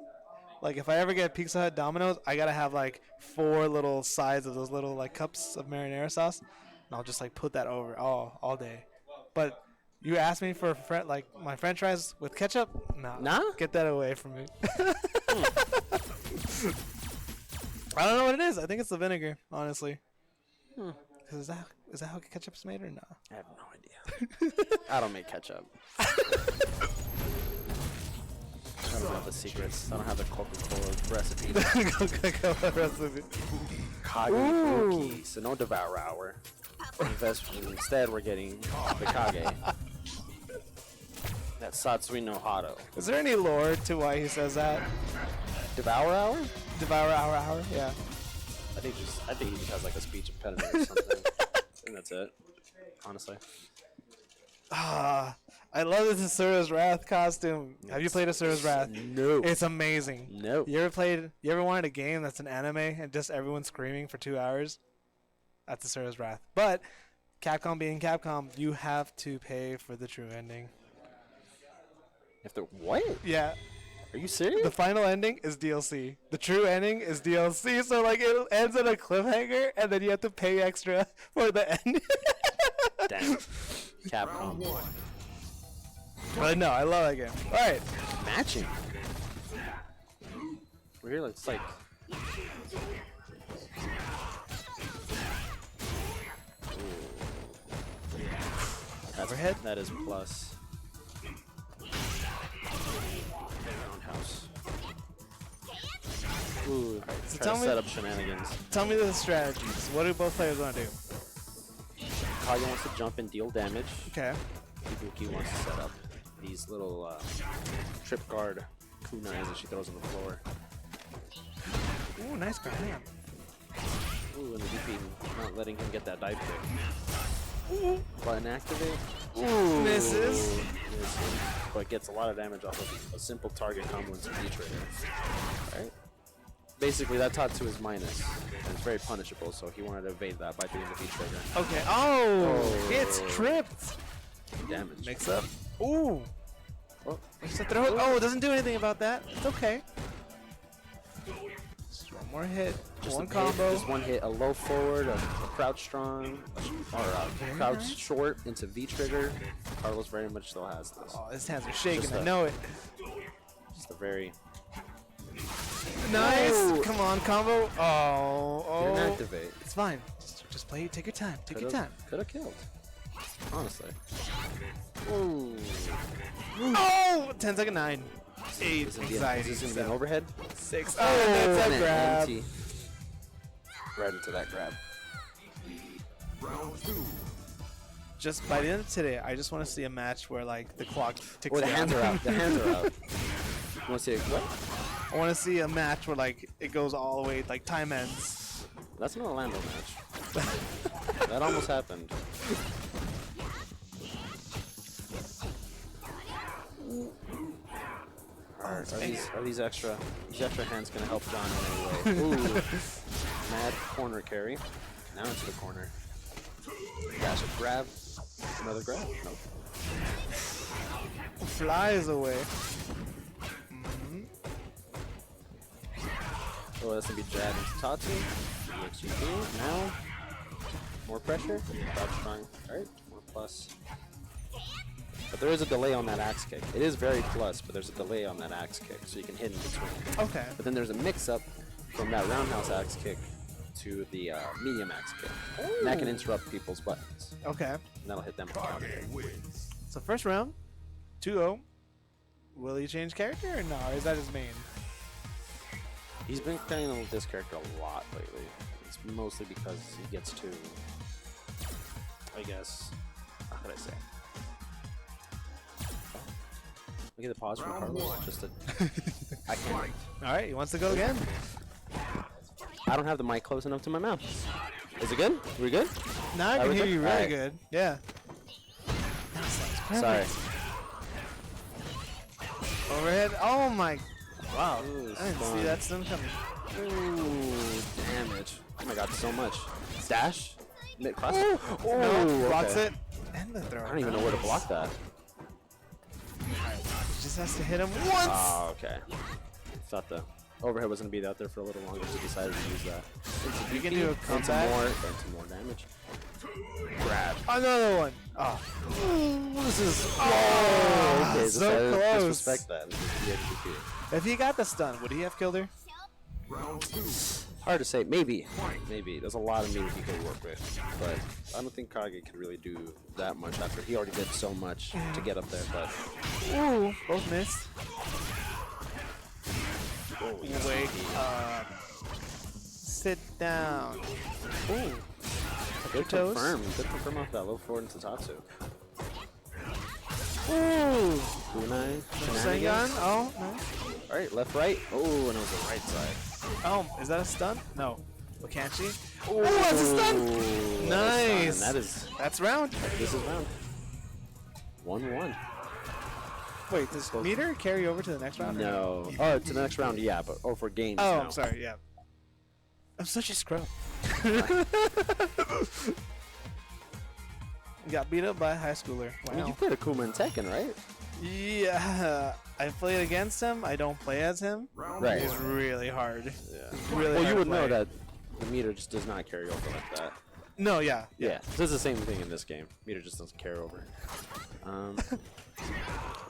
Like if I ever get Pizza Hut Domino's, I gotta have like 4 little sides of those little like cups of marinara sauce, and I'll just like put that over all day. But you ask me for like my French fries with ketchup? Nah. Get that away from me. I don't know what it is. I think it's the vinegar, honestly. 'Cause is that how ketchup's made or not? I have no idea. I don't make ketchup. I don't have the secrets. I don't have the Coca-Cola recipe. Coca-Cola recipe. Kage, so no Devour Hour. Instead, we're getting the Kage. That Satsui no Hado. Is there any lore to why he says that? Devour Hour? Devour hour, yeah. I think he just has like a speech impediment or something. And that's it. Honestly. Ah, I love this Asura's Wrath costume. Have you played Asura's Wrath? No. It's amazing. No. You ever wanted a game that's an anime and just everyone screaming for 2 hours? That's Asura's Wrath. But Capcom being Capcom, you have to pay for the true ending. If the what? Yeah. Are you serious? The final ending is DLC. The true ending is DLC, so like it ends on a cliffhanger and then you have to pay extra for the end. Damn. Capcom. But no, I love that game. Alright. Matching. We're here, it's like. That's Overhead? That is plus. Roundhouse. Ooh, so try tell to me- set up shenanigans. Tell me the strategies. What do both players want to do? Kage wants to jump and deal damage. Okay. Ibuki wants to set up these little trip guard kunais that she throws on the floor. Ooh, nice grab. Ooh, and Ibuki not letting him get that dive kick. Button activate. Ooh, Misses. But gets a lot of damage off of a simple target combo into V-Trigger. Alright. Basically, that Tatsu is minus, and it's very punishable, so he wanted to evade that by doing the V-Trigger. Okay. Oh, Oh. it's tripped. Damage. Mix up. Ooh. Oh, Makes a throw. Oh, it doesn't do anything about that. It's okay. Just one more hit. just one a combo. Hit, just one hit, a low forward, a crouch strong, or a crouch nice. short into V-Trigger. Carlos very much still has this. Oh, his hands are shaking. Just I a- know it. Just a very... Nice. Whoa. Come on, combo. Oh, Didn't oh. activate. It's fine. Just play. Take your time. Take your time. Could have killed. Honestly. Ooh. Oh, 10-second 9. 8. Is Anxiety. this gonna be an overhead? 6. Oh, that's and a an grab. empty. Right into that grab. Round 2. Just by the end of today, I just want to see a match where like the clock ticks Or the down. hands are out. The hands are out. You want to see what? I want to see a match where like it goes all the way, like time ends. That's an Orlando match. That almost happened. Are these extra hands gonna help John in any way? Ooh. Mad corner carry. Now into the corner. Dash a grab. Another grab? Nope. Flies away. Oh, that's gonna be jab into Tatsu. EXGP. Now. More pressure. Crouch strong. Alright, more plus. But there is a delay on that axe kick. It is very plus, but there's a delay on that axe kick, so you can hit in between. Okay. But then there's a mix-up from that roundhouse axe kick to the medium axe kick. And that can interrupt people's buttons. Okay. And that'll hit them. Kage wins. So first round, 2-0. Will he change character or no? Or is that his main? He's been playing with this character a lot lately. It's mostly because he gets to, I guess, how could I say? Look at the pause from Round Carlos. one. Just a, I can't. All right, he wants to go again. I don't have the mic close enough to my mouth. Is it good? Are we good? Now I Are can we hear good? you really Alright. good. Yeah. Sorry. Overhead. Oh my. Wow. Ooh, I didn't see stun. that stun coming. Ooh, damage. Oh my god, so much. Dash? Mid cross? No, Ooh, blocks okay. it. And the throw. I don't even know where to block that. Just has to hit him once. Oh, okay. Thought the overhead was going to be out there for a little longer, so decided to use that. You can do a Into comeback. more damage. Grab. Another one. Oh. This is... Oh, okay, so decided to close. disrespect that. If he got the stun, would he have killed her? Round 2. Hard to say. Maybe. Maybe. There's a lot of moves he could work with. But I don't think Kage could really do that much after he already did so much to get up there. But Ooh, both missed. Wake up. Sit down. Ooh. good toes. confirm. Good confirm off that low forward into Tatsu. Ooh. Kunai. Sengan. Shenanigans. Oh, nice. All right, left, right. Oh, and it was the right side. Oh, is that a stun? No. What can't she? Oh, that's a stun. Ooh, Nice. That is. That's round. This is round. 1-1. Wait, does meter carry over to the next round? or No. Oh, to the next round, yeah, but for games. Oh, no. I'm sorry. Yeah. I'm such a scrub. Got beat up by a high schooler. I mean, you Wow. played Akuma in Tekken, right? Yeah, I played against him. I don't play as him. Right. It's really hard. Yeah. Really Well, hard you to would know play. that the meter just does not carry over like that. No, yeah. Yeah, so it's the same thing in this game. Meter just doesn't carry over.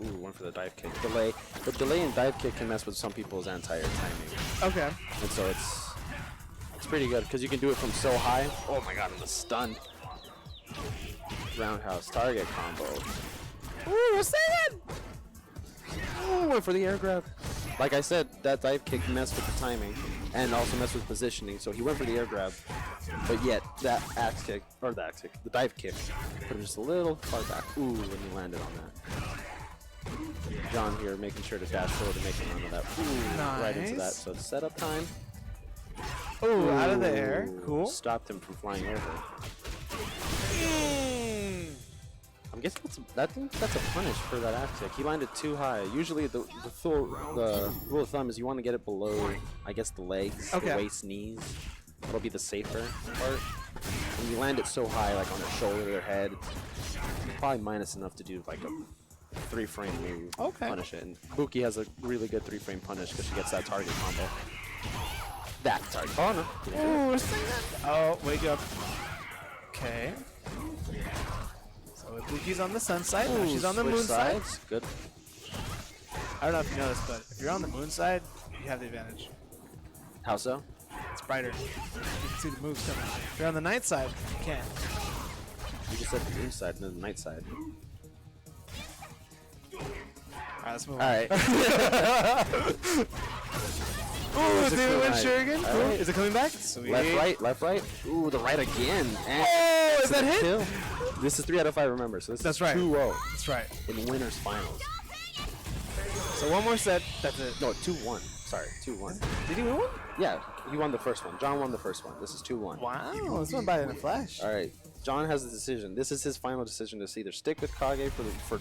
Ooh, one for the dive kick. Delay. The delay and dive kick can mess with some people's anti-air timing. Okay. And so it's pretty good because you can do it from so high. Oh my god, and the stun. Roundhouse target combo. Ooh, what's that? Ooh, went for the air grab. Like I said, that dive kick messed with the timing and also messed with positioning. So he went for the air grab, but yet that the dive kick, put him just a little far back. Ooh, when he landed on that. John here making sure to dash forward to make him run with that. Ooh, right into that. Nice. So setup time. Ooh, out of the air. Ooh, Cool. Stopped him from flying over. I'm guessing that's a punish for that axe kick. He landed too high. Usually the rule of thumb is you want to get it below, I guess, the legs, Okay. the waist, knees. That'll be the safer part. When you land it so high, like on their shoulder, their head, probably minus enough to do like a 3-frame move. Okay. Punish it. And Buki has a really good 3-frame punish because she gets that target combo. That target. Oh no. He didn't do it. Ooh, oh, wake up. Okay. So Ibuki's on the sun side. Now she's on the Switch moon side. sides. Good. I don't know if you know this, but if you're on the moon side, you have the advantage. How so? It's brighter. You can see the moves coming. If you're on the night side, you can't. You just said the moon side and then the night side. Alright, let's move on. Alright. Ooh, It's a David cool went night. Shuriken. Cool. Alright. Is it coming back? Sweet. Left, right, left, right. Ooh, the right again. And Oh, is to the that hit? kill. This is 3 out of 5, remember. So this That's is right. 2-0 That's right. in winners finals. So one more set. That's it. No, 2-1. Sorry, 2-1. Did he win one? Yeah, he won the first one. John won the first one. This is 2-1. Wow, this went by in a flash. All right, John has the decision. This is his final decision to either stick with Kage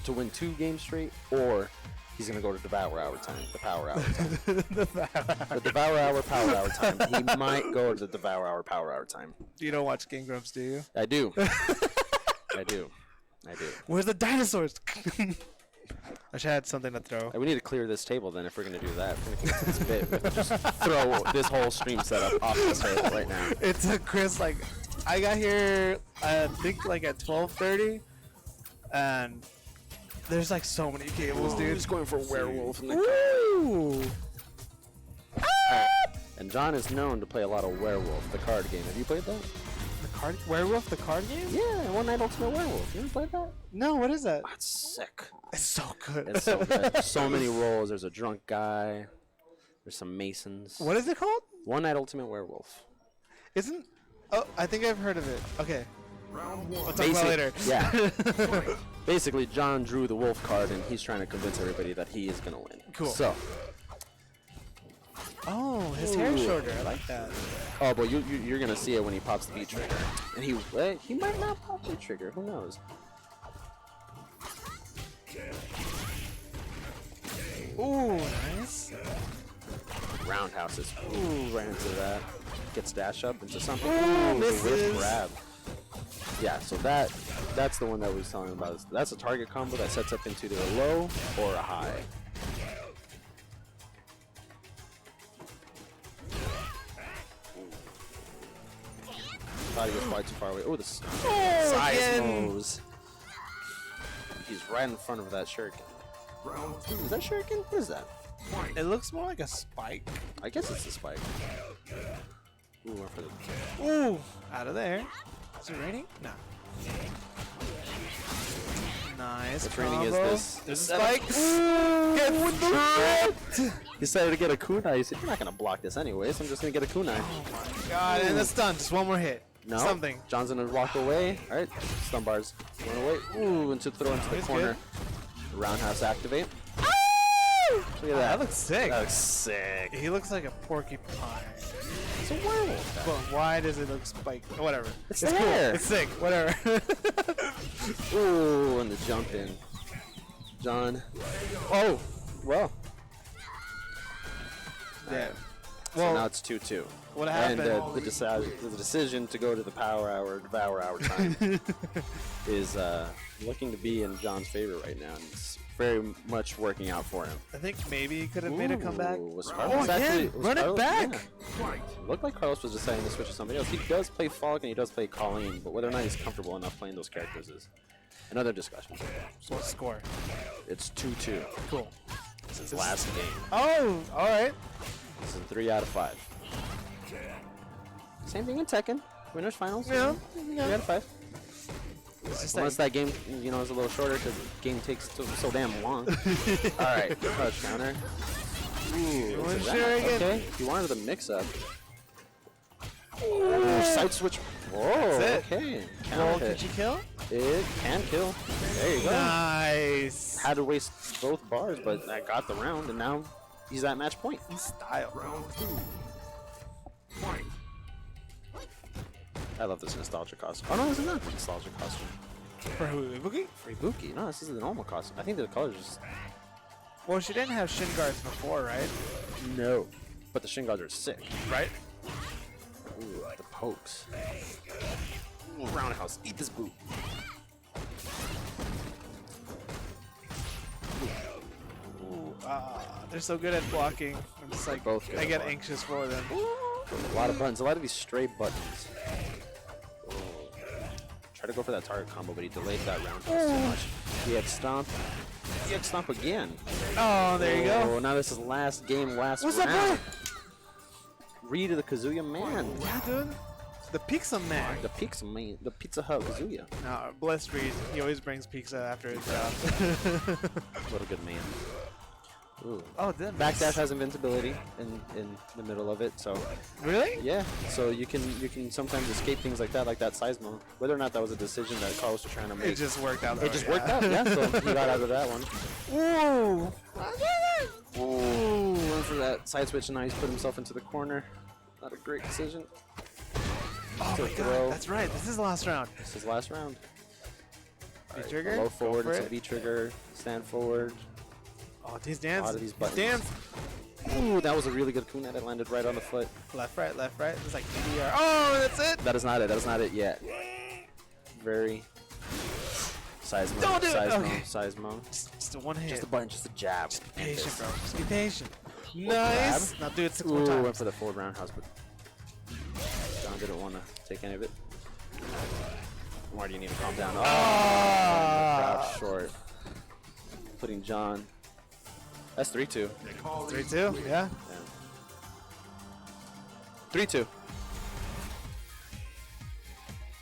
to win 2 games straight, or he's gonna go to Devour Hour time, the Power Hour time. The Devour Hour Power Hour time. He might go to the Devour Hour Power Hour time. You don't watch Game Grumps, do you? I do. I do. I do. Where's the dinosaurs? I should have something to throw. We need to clear this table then if we're gonna do that. If we're gonna get to this bit, we have to just throw this whole stream setup off this table right now. It took Chris like, I got here I think like at 12:30, and there's like so many cables, dude. He's going for werewolf in the Woo! And John is known to play a lot of Werewolf, the card game. Have you played that? The card Werewolf, the card game? Yeah, One Night Ultimate Werewolf. You ever played that? No, what is that? That's sick. It's so good. It's so good. So many roles. There's a drunk guy. There's some masons. What is it called? One Night Ultimate Werewolf. Isn't? Oh, I think I've heard of it. Okay, Round we'll one. talk about it later. Yeah. Basically, John drew the wolf card, and he's trying to convince everybody that he is gonna win. Cool. So, Oh, his hair's shorter. I like that. oh, but you're gonna see it when he pops the B trigger, and he might not pop the trigger. Who knows? Ooh, nice. Roundhouses. Ooh, right into that. Gets dash up into something. Ooh, Ooh, the misses. whip grab. Yeah, so that's the one that we was telling about. That's a target combo that sets up into either a low or a high. Thought he was quite too far away. Oh, the size again. moves. He's right in front of that shuriken. Round two. Is that shuriken? What is that? It looks more like a spike. I guess it's a spike. Ooh, went for the Ooh, out of there. Is it raining? No. Nice. What's raining is combo. this. There's a spike. Ooh, get tricked. He decided to get a kunai. He said, "You're not gonna block this anyways. I'm just gonna get a kunai." God, and the stun. Just one more hit. No. Something. John's gonna walk away. All right. Stun bars. Run away. Ooh, and to throw into the He's corner. good. Roundhouse activate. Look at That that. looks sick. That looks sick. He looks like a porcupine. It's a werewolf. But why does it look spiked? Whatever. It's cool. there. It's sick. Whatever. Ooh, and the jump in. John. Oh, well. Damn. So Well, now it's 2-2. what And happened? the decision to go to the Power Hour, Devour Hour time is looking to be in John's favor right now. And it's very much working out for him. I think maybe he could have made a comeback. Was Oh, Carlos again, actually, was run it Carlos- back. yeah. Looked like Carlos was deciding to switch to somebody else. He does play Falk and he does play Colleen, but whether or not he's comfortable enough playing those characters is another discussion. So score. It's 2-2. Cool. This is last game. Oh, all right. This is 3 out of 5. Same thing in Tekken. Winners finals. Yeah. 3 out of 5. It's just Unless that game, is a little shorter because the game takes so damn long. All right, crouch counter. Ooh, Going look at sure that. again. Okay, he wanted the mix-up. Ooh, side switch. Whoa, That's it. okay. Roll, Counter hit. did you kill? It can kill. There you go. Nice. Had to waste both bars, but I got the round, and now he's at match point. Style. Round 2. Fight. I love this nostalgia costume. Oh no, this is not the nostalgia costume. For who? Ibuki? For Ibuki. No, this is the normal costume. I think the colors just... Well, she didn't have shin guards before, right? No. But the shin guards are sick. Right. Ooh, the pokes. Ooh, roundhouse. Eat this boot. Ooh, they're so good at blocking. I'm just like, both good I at get blocking. anxious for them. A lot of buttons. A lot of these stray buttons. Ooh. Try to go for that target combo, but he delayed that roundhouse too much. EX stomp. EX stomp again. Oh, there you Oh, go. now this is last game, last What's up, round. Reed of the Kazuya Man. Yeah, dude. The pizza man. The pizza man. The Pizza Hut Kazuya. No, bless Reed. He always brings pizza after his job. What a good man. Ooh. Oh, then Backdash has invincibility in the middle of it, so Really? yeah. So you can sometimes escape things like that Seismo. Whether or not that was a decision that Carlos was trying to make. It just worked out. It just worked out, yeah. So he got out of that one. Ooh. Ooh, went for that side switch, and now he's put himself into the corner. Not a great decision. Oh To my throw. god. That's right. This is the last round. This is last round. Alright, trigger? Low Go forward for into it. V trigger. Stand forward. Oh, these A dance. lot of these These buttons. dance. Ooh, that was a really good kunai that landed right on the foot. Left, right, left, right. It's like DDR. Oh, that's it. That is not it. That is not it yet. Very. Seismo. Don't do it. Seismo. Okay. Seismo. Just a one hit. Just a button. Just a jab. Be And patient, this. bro. Just be patient. Nice. Now do it 6 more Ooh, times. went for the forward roundhouse, but John didn't want to take any of it. Why do you need to calm down? Oh, crouch short. Putting John. That's 3-2. 3-2. Yeah. 3-2.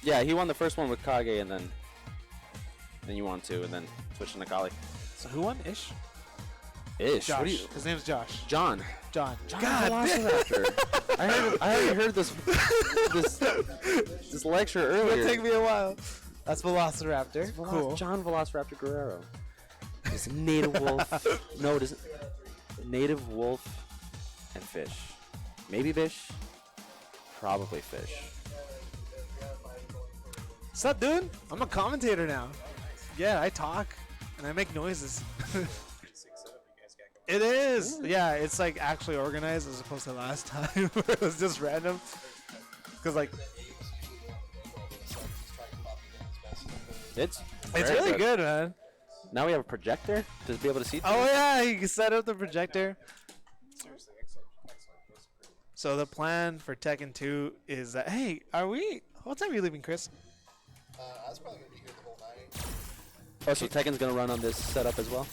Yeah, he won the first one with Kage, and then you won 2, and then switched to Nakali. So who won? Ish. Ish. Josh. What do you? His name's Josh. John. John. God damn. I already heard this lecture It'll earlier. take me a while. That's Velociraptor. Cool. John Velociraptor Guerrero. It's native wolf. No, it isn't. Native wolf and fish. Maybe fish. Probably fish. What's up, dude? I'm a commentator now. Yeah, I talk and I make noises. It is. Yeah, it's like actually organized as opposed to last time where it was just random. Because like It's it's very really good, man. Now we have a projector to be able to see things. Oh yeah, you can set up the projector. So the plan for Tekken 2 is that, hey, what time are you leaving, Chris? I was probably gonna be here the whole night. Oh, so Tekken's gonna run on this setup as well?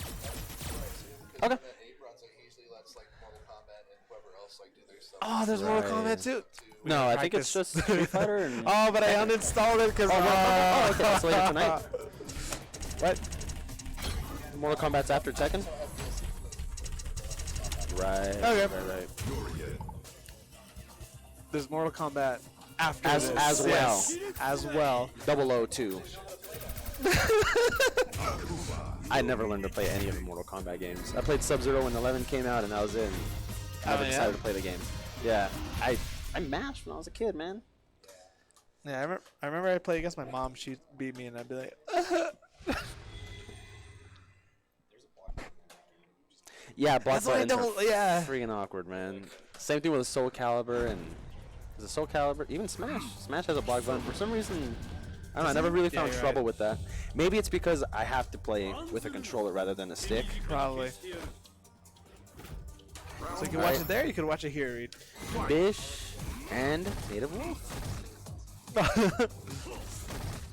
Okay. At 8 runs, like, he usually lets like Mortal Kombat and whoever else like do their stuff. Oh, there's Mortal Right. Kombat too. No, I think it's practice. just Street Fighter and... Oh, but I uninstalled it because. Oh, okay, that's later tonight. What? Mortal Kombat's after Tekken? Right. Okay. Right. There's Mortal Kombat after As this. well. Yes, as well. 002. I never learned to play any of the Mortal Kombat games. I played Sub-Zero when 11 came out, and that was it. I never decided to play the game. Yeah, I mashed when I was a kid, man. Yeah, I remember I played against my mom. She'd beat me, and I'd be like, Yeah, block That's why I buttons don't- are yeah. freaking awkward, man. Same thing with Soul Calibur and is it Soul Calibur? Even Smash. Smash has a block button. For some reason, I don't know. I never really found you're trouble right. with that. Maybe it's because I have to play with a controller rather than a stick. probably. So you can watch it there. You can watch it here, Reed. Bish and Native Wolf.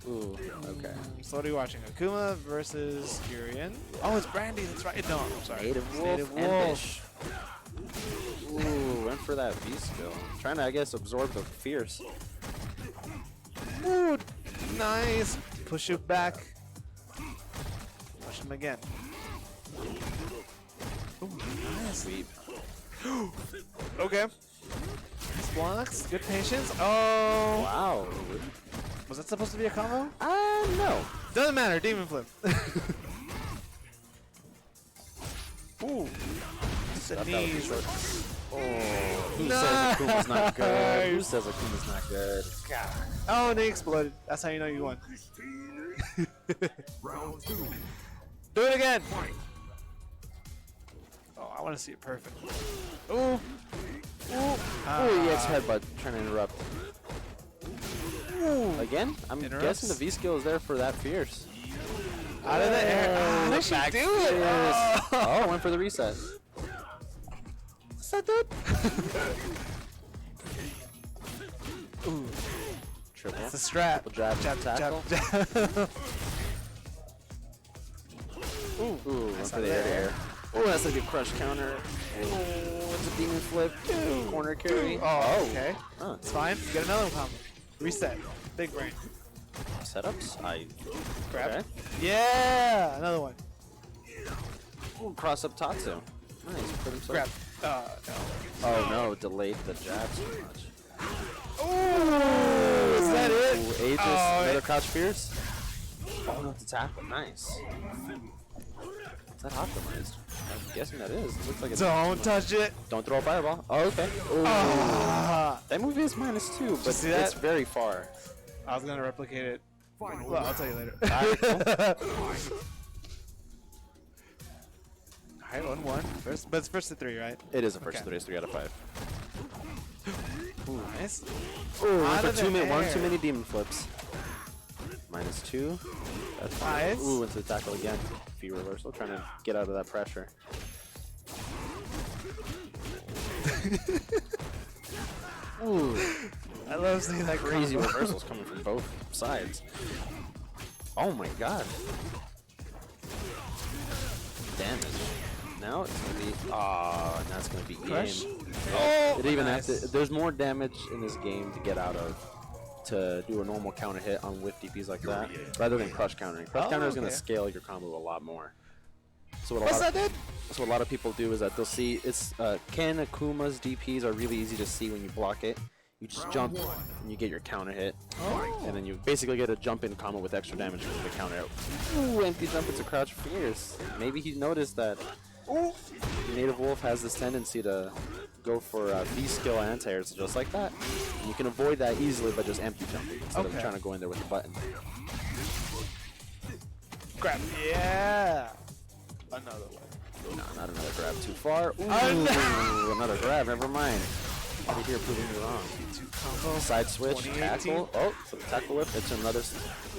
Ooh, okay. So what are you watching? Akuma versus Urien. Oh, it's Brandy. That's right. No, I'm sorry. Native It's Wolf Native and Wolf. Bish. Ooh, went for that V skill. Trying to, I guess, absorb the fierce. Ooh, nice. Push it back. Push him again. Ooh, nice. Sweep. Okay. Nice blocks. Good patience. Oh. Wow. Was that supposed to be a combo? No. Doesn't matter. Demon flip. Ooh. The That was knees. short. Oh, who says Akuma's not good? Who says Akuma's not good? Oh, and they exploded. That's how you know you won. Round 2. Do it again. Fight. Oh, I want to see it perfect. Ooh. Ooh. Oh, he gets headbutt trying to interrupt. Again? I'm Interrupts. guessing the V skill is there for that fierce. Out of the air. Ah, they should do it. Oh. Oh, went for the reset. What's that, dude? Ooh. Triple. It's a strap. Triple jab, tackle. jab. Ooh, went Nice for out the air to there. air. Oh, that's like a crush counter. Oh, it's a demon flip. Corner carry. Oh, okay. Huh. It's fine. Get another combo. Reset. Big brain. Setups. Grab. Okay. Yeah. Another one. Ooh, cross up Tatsu. Nice. Put himself. Grab. No. Oh no, delayed the jabs too much. Ooh. Is that it? Ooh, Aegis, Oh, another it- crouch fierce. Oh no, it's a tackle. Nice. Is that optimized? I'm guessing that is. It looks like it's. Don't touch it. Don't throw a fireball. Oh, okay. Ooh. Ah. That move is -2, but see that? it's very far. I was gonna replicate it. Final Well, I'll tell you later. Alright, cool. Alright, 1-1. First, but it's first to 3, right? It is a first Okay. 3, 3 out of 5. Nice. Ooh, Out for of the one air. too many demon flips. -2. That's fine. Nice. Ooh, into the tackle again. V reversal, trying to get out of that pressure. Ooh, I love seeing that crazy combo. reversals coming from both sides. Oh my god. Damage. Now it's gonna be. Ah, now it's gonna be Crush? game. Oh, It even nice. have to, there's more damage in this game to get out of to do a normal counter hit on whiff DPs like that rather than crush countering. Crush Oh, counter is going to okay. scale your combo a lot more. So what What's a lot that, dude? so what a lot of people do is that they'll see it's Ken Akuma's DPs are really easy to see when you block it. You just jump and you get your counter hit, and then you basically get a jump in combo with extra damage from the counter. Ooh, empty jump into crouch fierce. Maybe he noticed that Native Wolf has this tendency to go for V skill anti-airs just like that. And you can avoid that easily by just empty jumping instead of Okay. trying to go in there with the button. Grab. Yeah. Another one. No, not another grab too far. Ooh, Oh, another grab, never mind. Over here proving me wrong. Combo. Side switch, 2018. tackle. Oh, so the tackle whip, it's another.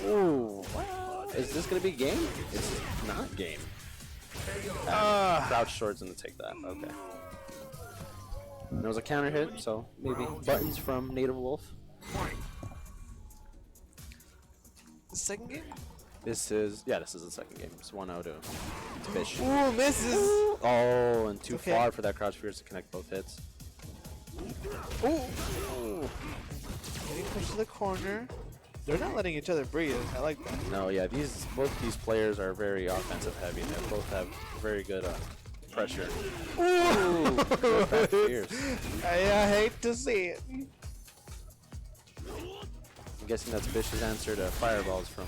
Ooh, what? Is this going to be game? It's not game. Crouch short's going to take that. Okay. And there was a counter hit, so maybe buttons from Native Wolf. The second game? This is the second game. It's 1-0 to Fish. Ooh, misses. Oh, and too okay. far for that crouch fierce to connect both hits. Ooh. Getting pushed to the corner. They're not letting each other breathe. I like that. No, yeah, both these players are very offensive heavy. They both have very good pressure. Ooh, good back fierce. I hate to see it. I'm guessing that's Fish's answer to fireballs from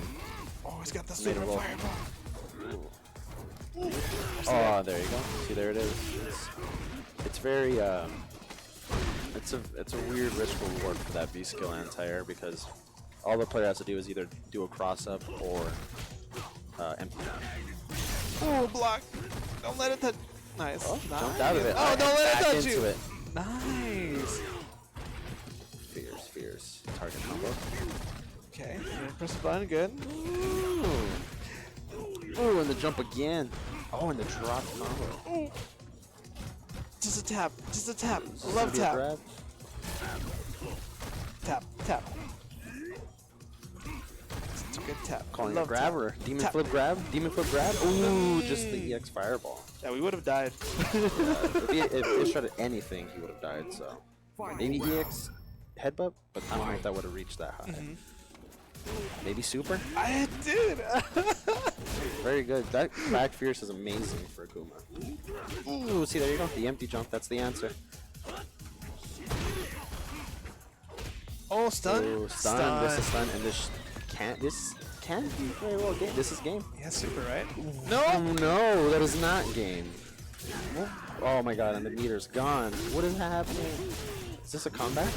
Oh, he's got the Made a super roll. fireball. Oh, there you go. See, there it is. It's very it's a weird risk reward for that B skill anti-air because all the player has to do is either do a cross up or empty jump. Oh, block. Don't let it touch. Nice. Oh, nice. jumped out of it. Oh, don't let it Back touch into you. it. Nice. Fierce. Target combo. Okay. Press the button. Good. Ooh, and the jump again. Oh, and the drop combo. Just a tap. Just a tap. Is this Love gonna be a tap. grab? Tap. Tap. It's a good tap. Calling Love a grab or demon Tap. flip grab? Demon flip grab? Ooh, just the EX fireball. Yeah, we would have died. If he shot at anything, he would have died, so. Maybe EX headbutt, but I don't know if that would have reached that high. Maybe super? I did. Very good. That back fierce is amazing for Akuma. Ooh, see, there you go. The empty jump, that's the answer. Oh, stun. Ooh, stun. This is stun, and this can be very well game. This is game. Yeah, super, right? Oh no, that is not game. Oh my god, and the meter's gone. What is happening? Is this a comeback?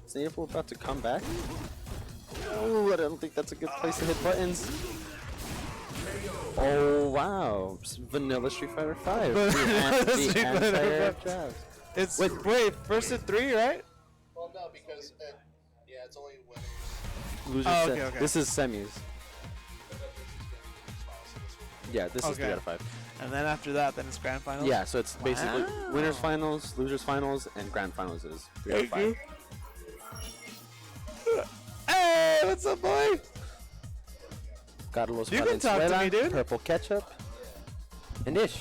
Is Native about to come back? Oh, I don't think that's a good place to hit buttons. Oh wow, Vanilla Street Fighter 5. Street Fighter 5. Jabs. It's wait, first at 3, right? Well, no, because yeah, it's only when Loser Oh, set. okay, okay. This is semis. Yeah, this is 3 Okay. out of 5. And then after that, then it's grand finals. Yeah, so it's basically Wow. winners finals, losers finals, and grand finals is 3 out of 5. Hey, what's up, boy? Carlos You can talk to Valenzuela, me, dude. Purple Ketchup, and Ish.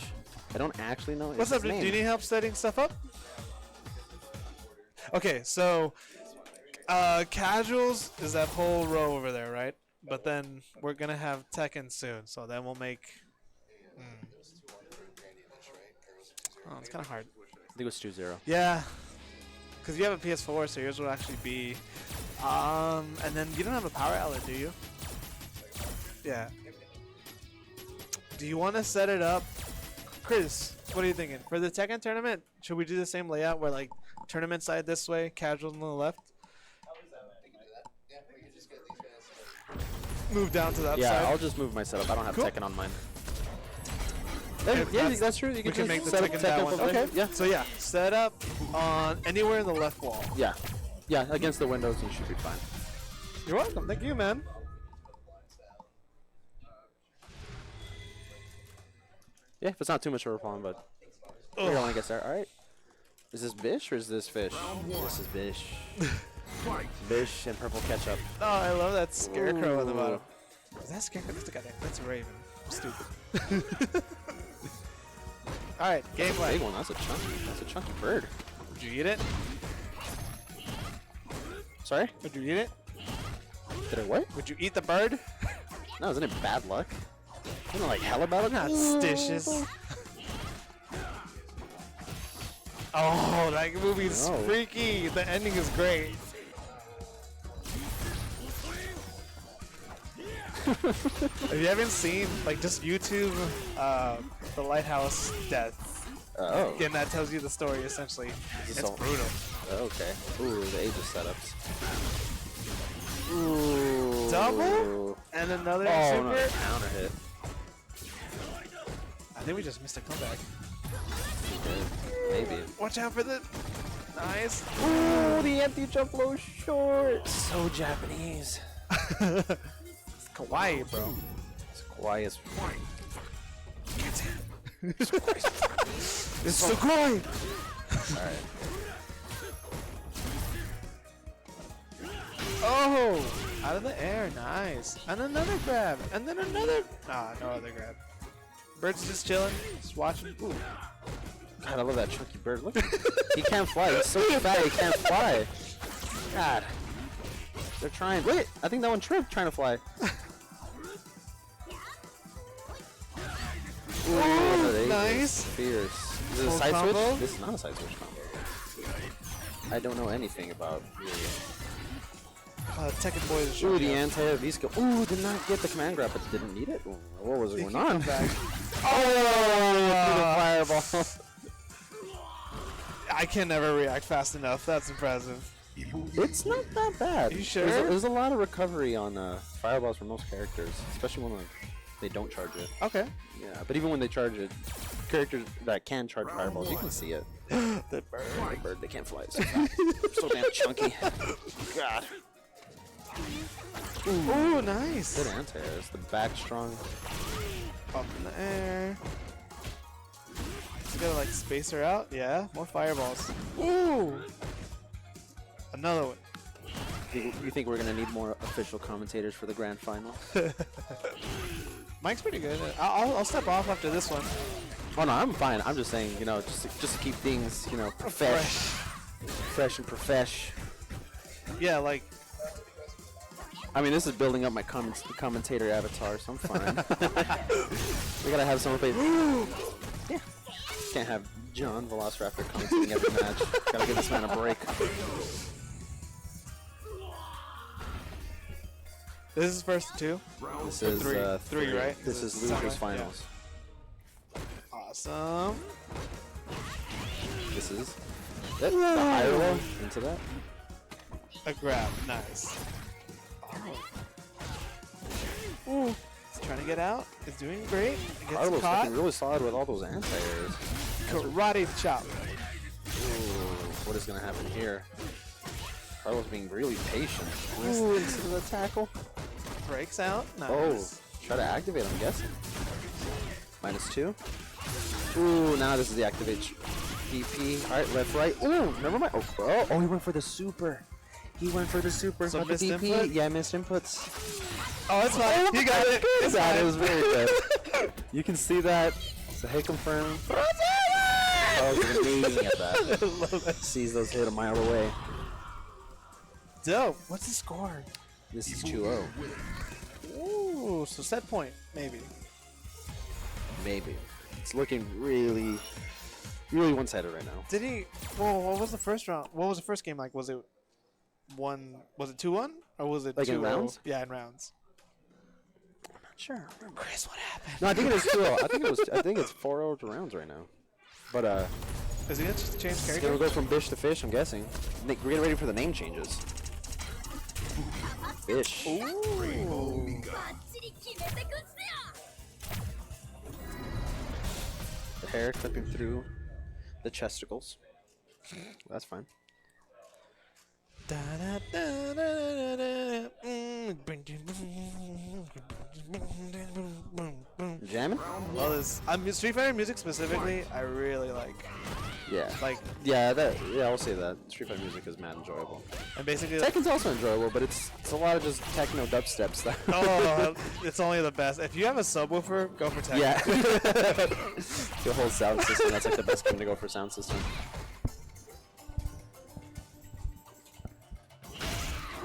I don't actually know What's up, his dude? name. Do you need help setting stuff up? Okay, so casuals is that whole row over there, right? But then we're gonna have Tekken soon, so then we'll make. Oh, it's kind of hard. I think it was 2-0. Yeah, because you have a PS4, so yours will actually be. And then you don't have a power outlet, do you? Yeah. Do you want to set it up, Chris? What are you thinking for the Tekken tournament? Should we do the same layout where like tournament side this way, casual on the left? yeah, we can just get these guys. Move down to that Yeah, side. I'll just move my setup. I don't have Cool. Tekken on mine. If Yeah, that's- that's true. You we can can just make the set up Tekken that one. over there. Okay. Yeah. So yeah, set up on anywhere in the left wall. Yeah. Yeah, against the windows, you should be fine. You're welcome. Thank you, man. Yeah, if it's not too much of a problem, but I don't want to get started. All right. Is this Bish or is this Fish? This is Bish. Bish and Purple Ketchup. Oh, I love that scarecrow on the Ooh. bottom. Is that scarecrow? That's a raven. I'm stupid. All right, Big gameplay. one. That's a chunky bird. Would you eat it? Sorry? Would you eat it? Did I what? Would you eat the bird? No, isn't it bad luck? Isn't it like hella bad luck? Not stitious. Oh, that movie's No. freaky. The ending is great. If you haven't seen, like, just YouTube the lighthouse death, Oh. and that tells you the story essentially. Is It's this all- brutal. Okay. Ooh, the Aegis setups. Ooh. Double? And another Oh, super. no, counter hit. I think we just missed a comeback. Maybe. Watch out for the. Nice. Ooh, the empty jump low short. So Japanese. It's kawaii, bro. It's kawaii as It's so kawaii. Alright. Oh, out of the air, nice. And another grab, and then another. Ah, no other grab. Bird's just chilling, just watching. Ooh. God, I love that chunky bird. Look, he can't fly. He's so fat he can't fly. God. They're trying. Wait, I think that one tripped trying to fly. Ooh, the Aegis. nice. Fierce. Is it a Full side combo? switch? This is not a side switch combo. I don't know anything about really Tekken Boys. is Ooh, showing the up. anti-air V-skill. Ooh, did not get the command grab, but didn't need it. Ooh, what was He going can on? come back. Oh, through the fireball. I can never react fast enough. That's impressive. It's not that bad. You sure? There's a lot of recovery on fireballs for most characters, especially when they don't charge it. Okay. Yeah, but even when they charge it, characters that can charge fireballs, you can see it. The bird. The bird, they can't fly. So fast. So damn chunky. God. Ooh, nice. Good anti-airs. The back strong. Up in the air. Just gotta like space her out. Yeah, more fireballs. Ooh. Another one. You think we're gonna need more official commentators for the grand final? Mike's pretty good. I'll step off after this one. Oh no, I'm fine. I'm just saying, you know, just to keep things, you know, fresh and profesh. Yeah, like I mean, this is building up my commentator avatar, so I'm fine. We gotta have someone play. Yeah. Can't have John Velociraptor commentating every match. Gotta give this man a break. this is first two. This is three, right? This is Something losers like- finals. Awesome. This is the higher roll into that. A grab. Nice. Ooh. He's trying to get out. He's doing great. He gets Carlos caught. looking really solid with all those anti-airs. Karate chop. Ooh, what is gonna happen here? Carlos being really patient. Ooh, into the tackle. Breaks out. Nice. Oh, try to activate, I'm guessing. -2. Ooh, now this is the activate. DP. Alright, left, right. Ooh, never mind. Oh, he went for the super. He went for the super. So not the missed DP. input? Yeah, missed inputs. Oh, it's fine. You got it. It's That fine. was very good. You can see that. So hit confirm. Oh, he's amazing at that. Sees those hit a mile away. Dope. What's the score? This is 2-0. Ooh, so set point, maybe. Maybe. It's looking really, really one-sided right now. Did he? Well, what was the first round? What was the first game like? Was it 2-1, or was it Like in 2-0? rounds? Yeah, in rounds. Sure. Chris, what happened? No, I think it is 2-0. I think it's 4-0 to rounds right now. But Is he gonna just change it's character? gonna go from Bish to Fish, I'm guessing. Nick, we're getting ready for the name changes. Fish. The hair clipping through the chesticles. That's fine. Jamming? Well, this Street Fighter music specifically, I really like. Yeah. Like, Yeah, I'll say that. Street Fighter music is mad enjoyable. and basically, Tekken's also enjoyable, but it's a lot of just techno dubstep stuff. oh, it's only the best. If you have a subwoofer, go for Tekken. Yeah. The whole sound system, that's like the best game to go for sound system.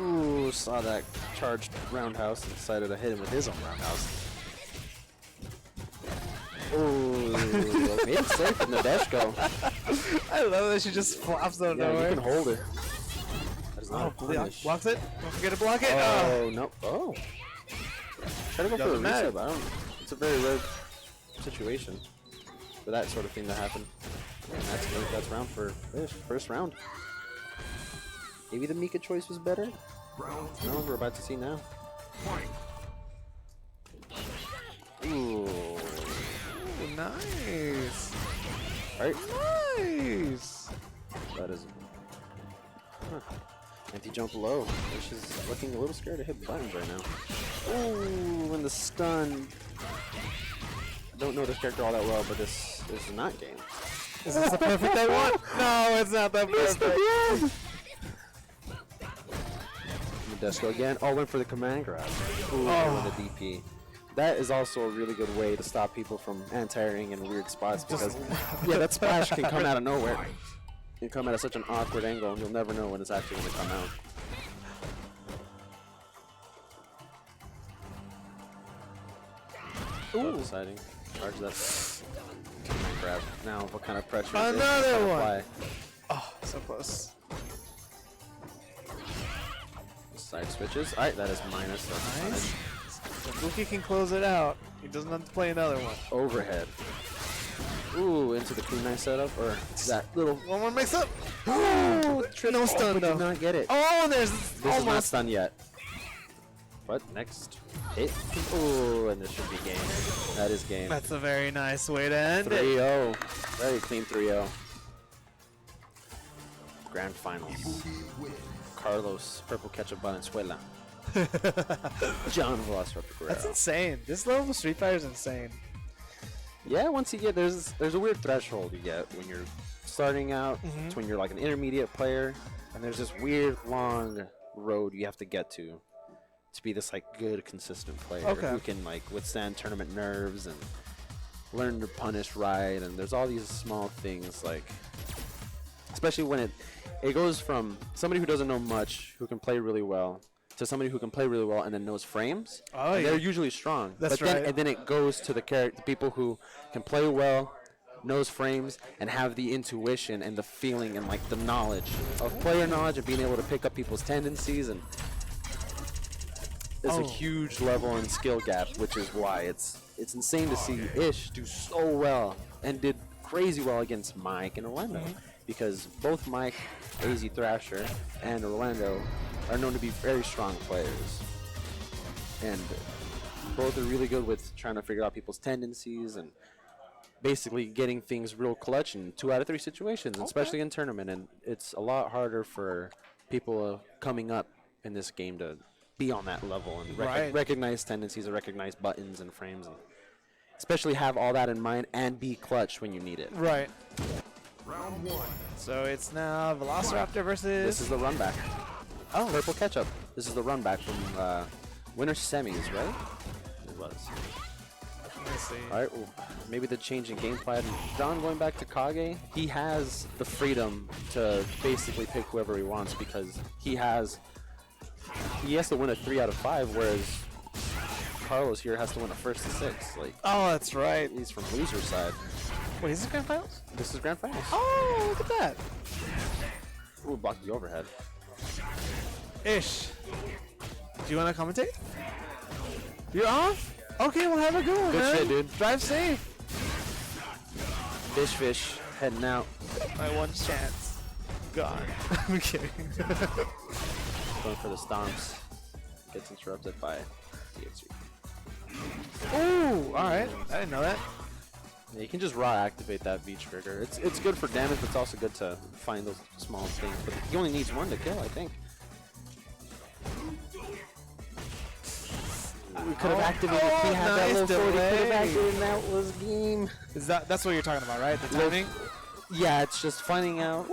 Ooh, saw that charged roundhouse and decided to hit him with his own roundhouse. Ooh, made it safe from the Nadeshko. I love that she just flops out of Yeah, you nowhere. can hold it. That is not a punish. Blocks it. Don't forget to block it. Oh, no. Oh. Try to go for a Doesn't matter. reset, but I don't. It's a very rare situation for that sort of thing to happen. And that's round for Fish. First round. Maybe the Mika choice was better? No, we're about to see now. Ooh. Oh, nice. Alright. Nice. That is. Huh. Anti-jump low. Fish is looking a little scared to hit buttons right now. Ooh, and the stun. I don't know this character all that well, but this is not game. Is this the perfect I want? No, it's not that perfect. Nadeshko again. Oh, went for the command grab. Ooh, and the DP. That is also a really good way to stop people from anti-airing in weird spots because yeah, that splash can come out of nowhere. It can come at such an awkward angle and you'll never know when it's actually going to come out. Ooh. Deciding. Charge that command grab. Now, what kind of pressure is Another it? one. Apply? Oh, so close. Side switches. Alright, that is minus. That's Nice. Ibuki can close it out. He doesn't have to play another one. overhead. Ooh, into the kunai setup, or that little. One more mix up. Ooh, No stun but though. did not get it. Oh, and there's This is not almost. done yet. What next? Hit. Ooh, and this should be game. That is game. That's a very nice way to end it. 3-0. Very clean 3-0. Grand finals. Carlos, Purple Ketchup Valenzuela. John Velociraptor Guerrero. That's insane. This level of Street Fighter is insane. Yeah, once you get there's a weird threshold you get when you're starting out. It's when you're like an intermediate player, and there's this weird long road you have to get to be this like good consistent player who can like withstand tournament nerves and learn to punish right. And there's all these small things, like especially when it goes from somebody who doesn't know much, who can play really well, to somebody who can play really well and then knows frames. Oh, and yeah. they're usually strong. That's but then, right. And then it goes to the people who can play well, knows frames, and have the intuition and the feeling and like the knowledge of player knowledge and being able to pick up people's tendencies. And there's a huge level and skill gap, which is why it's insane to see Ish do so well and did crazy well against Mike and Orlando, because both Mike, AZ Thrasher, and Orlando are known to be very strong players, and both are really good with trying to figure out people's tendencies and basically getting things real clutch in 2 out of 3 situations, especially in tournament. And it's a lot harder for people coming up in this game to be on that level and recognize tendencies and recognize buttons and frames, and especially have all that in mind and be clutch when you need it. Right. Round 1. So it's now Velociraptor versus. This is the run back. Oh, Purple Ketchup. This is the run back from winter semis, right? It was. Let's see. All right, well, maybe the change in game plan. John going back to Kage, he has the freedom to basically pick whoever he wants, because he has to win a 3 out of 5, whereas Carlos here has to win a 1st to 6. Like, Oh, that's right. he's from loser side. Wait, is this Grand Finals? This is grand finals. Oh, look at that. Ooh, blocked the overhead. Ish. Do you want to commentate? You're off? Okay, well, have a good one, Good man. shit, dude. Drive safe. Fish heading out. My one chance. God. I'm kidding. Going for the stomps. Gets interrupted by DXG. Ooh, all right. I didn't know that. Yeah, you can just raw activate that V trigger. It's good for damage, but it's also good to find those small things. But he only needs 1 to kill, I think. We could have activated. He had that nice little 40. Could have delay. activated, and that was game. That's what you're talking about, right? The timing? Yeah, it's just finding out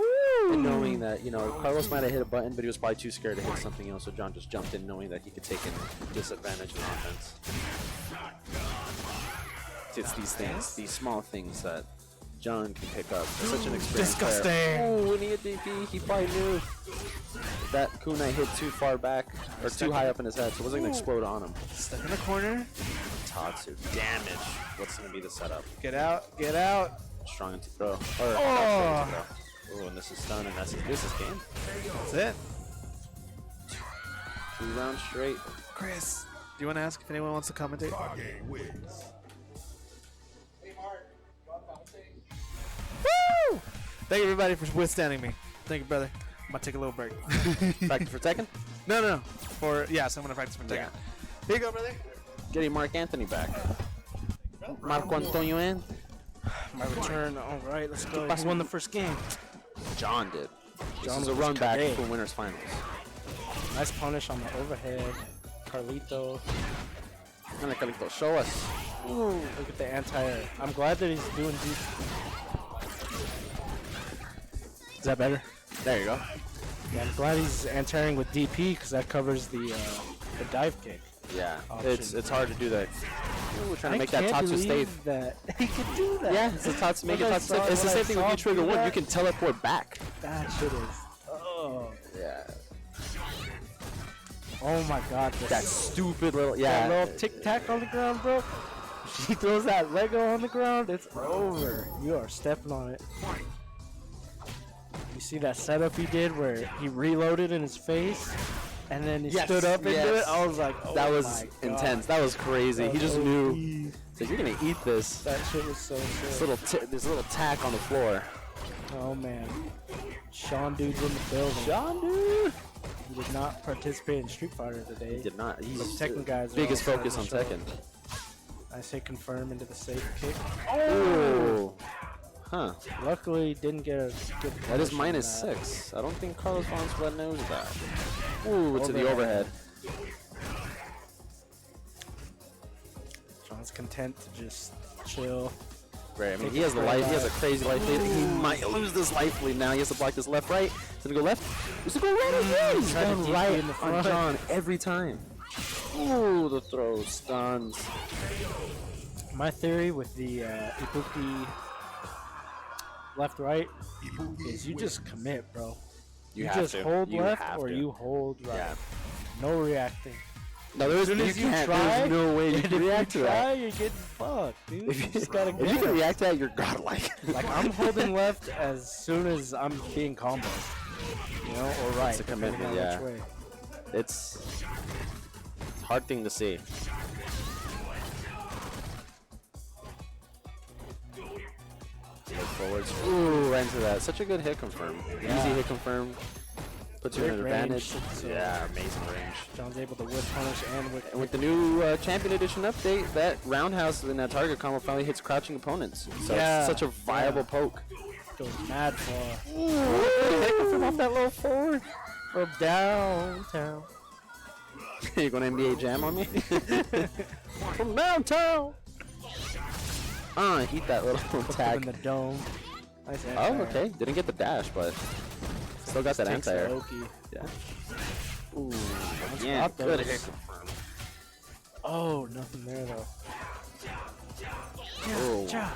and knowing that, Carlos might have hit a button, but he was probably too scared to hit something else. So John just jumped in, knowing that he could take in disadvantage in offense. It's these things, these small things that John can pick up. It's such an experienced Disgusting. player. Oh, when he hit DP, he probably knew that kunai hit too far back or too high up in his head, so it wasn't going to explode on him. Step in the corner. Tatsu, damage. What's going to be the setup? Get out. Get out. Strong into throw. Or Oh. Oh, and this is stun, and this is game. That's it. 2 rounds straight. Chris, do you want to ask if anyone wants to commentate? Kage wins. Hey, Mark, you want to commentate? Woo! Thank you, everybody, for withstanding me. Thank you, brother. I'm going to take a little break. Practice for Tekken? No. Yes, I'm going to practice for Tekken. Yeah. Here you go, brother. Getting Mark Anthony back. Marco Antonio in. My return. All right, let's go. Who won the first game? John did. This John is a was run back Kage. for winners finals. Nice punish on the overhead. Carlito. And Calito, show us. Ooh, look at the anti-air. I'm glad that he's doing deep. Is that better? There you go. Yeah, I'm glad he's anti-airing with DP because that covers the dive kick. Yeah, Option. it's hard to do that. Ooh, we're trying to make that can't Tatsu believe stave. that he could do that. Yeah, it's a Tatsu. Make it When I Tatsu. saw- It's the when I same thing with saw you trigger him do 1. You that, can teleport back. That shit is. Oh. Yeah. Oh my God. That stupid little. That Yeah. little tic tac on the ground, bro. She throws that Lego on the ground, it's over. You are stepping on it. You see that setup he did where he reloaded in his face? and then he Yes, stood up into it. yes. I was like, oh That was my intense. God. That was crazy. That He just was knew. OP. So you're gonna eat this. That shit was so sick. This little tack on the floor. Oh man, Sean dude's in the building. John, dude. He did not participate in Street Fighter today. He did not. He's The Tekken guys are biggest all focus on starting Tekken. to show. I say confirm into the safe kick. Oh. Huh. Luckily, didn't get a good. That is punish on minus that. 6. I don't think Carlos Valenzuela knows that. Ooh, to the Overhead. overhead. John's content to just chill. Great. I mean, Take he has it the for a life. He has a ride. crazy life lead. He might lose this life lead now. He has to block this left, right. He's gonna go left. He's gonna go right again. He's Try to going DP right in the on front. John every time. Ooh, the throw stuns. My theory with the Ibuki left-right is you just commit, bro. You have just to. hold You left have or to. you hold right. Yeah. No reacting. No, there's As soon as you can't. try, There's no way you and can if react you to try, that. you're getting fucked, dude. If You you, just gotta if get you can it. react to that, you're godlike. Like I'm holding left as soon as I'm being comboed, you know, or right. It's a depending commitment, on yeah. which way. It's a hard thing to see. Look forwards. Ooh, right into that. Such a good hit confirm. Yeah. Easy hit confirm. Puts you in an Great advantage. range, so- Yeah, amazing range. John's able to whip punish and whip. And with the new Champion Edition update, that roundhouse in that target combo finally hits crouching opponents. So Yeah, it's such a viable poke. goes mad far. Ooh, hit confirm off that low forward. From downtown. You going to NBA Jam on me? From downtown. Eat that little Put them in tag. the dome. Nice Oh, anti-air. okay. Didn't get the dash, but still got that Takes the anti-air. Loki. Yeah. Ooh, Let's yeah, pop good those. hit confirm. Oh, nothing there though. Oh, Cha.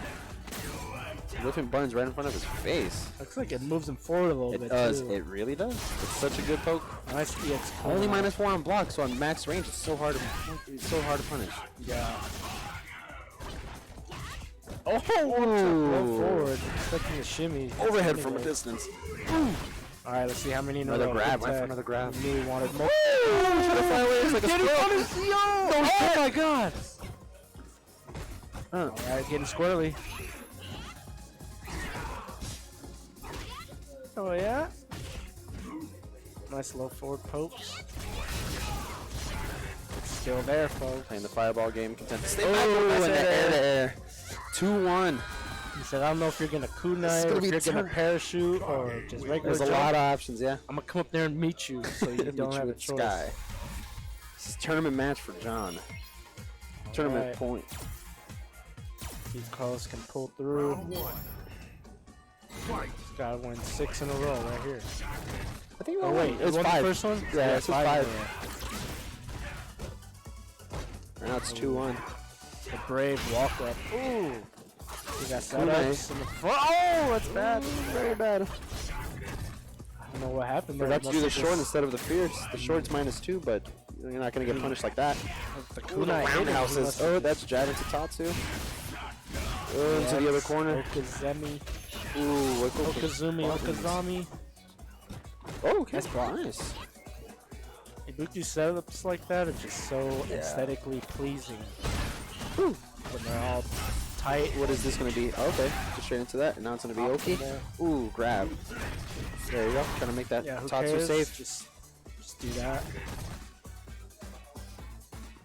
whipping buns right in front of his face. Looks like it moves him forward a little It bit does. too. It really does. It's such a good poke. Nice EX. Only -4 on block, so on max range, it's so hard to punish. Yeah. Oh, Roll forward, expecting a shimmy. overhead from a Anyway. distance. All right, let's see how many in a Another row. grab, Good went for tag. another grab. Knew he wanted more. Like a squirrel. Oh my god! Huh. All right, getting squirrely. Oh yeah. Nice low forward pokes. It's still there, folks. Playing the fireball game, content to stay Oh, back. Oh, nice and the air. air to air. 2-1. He said, I don't know if you're gonna kunai, gonna or be if you're gonna turn- parachute, or just regular There's a jump. lot of options, yeah. I'm gonna come up there and meet you, so you Meet don't you have a with choice. Sky. This is tournament match for John. Tournament Alright. point. See if Carlos can pull through. Round one. Fight. This guy won 6 in a row right here. I think Oh wait, it's won the 5. first one? Yeah, it's 5. yeah. Right now it's 2-1. The brave walk up. Ooh. He got Kunai. setups in the front. Oh, that's bad. Very bad. I don't know what happened there. Forgot to do the Must have short just- instead of the fierce. The short's -2, but you're not going to get punished like that. The Ooh, the kunai hit him. He roundhouses. must Oh, have that's jabbing to Tatsu. Oh, into the other corner. Okazemi. Ooh, Okazumi. Okazami. Oh, okay. Nice block. Nice. Ibuki setups like that are just so aesthetically pleasing. Ooh. When they're all tight. What is this going to be? Oh, okay. Just straight into that, and now it's going to be Oki. there. Ooh, grab. There you go. Trying to make that Yeah, who Tatsu cares? safe. Just do that.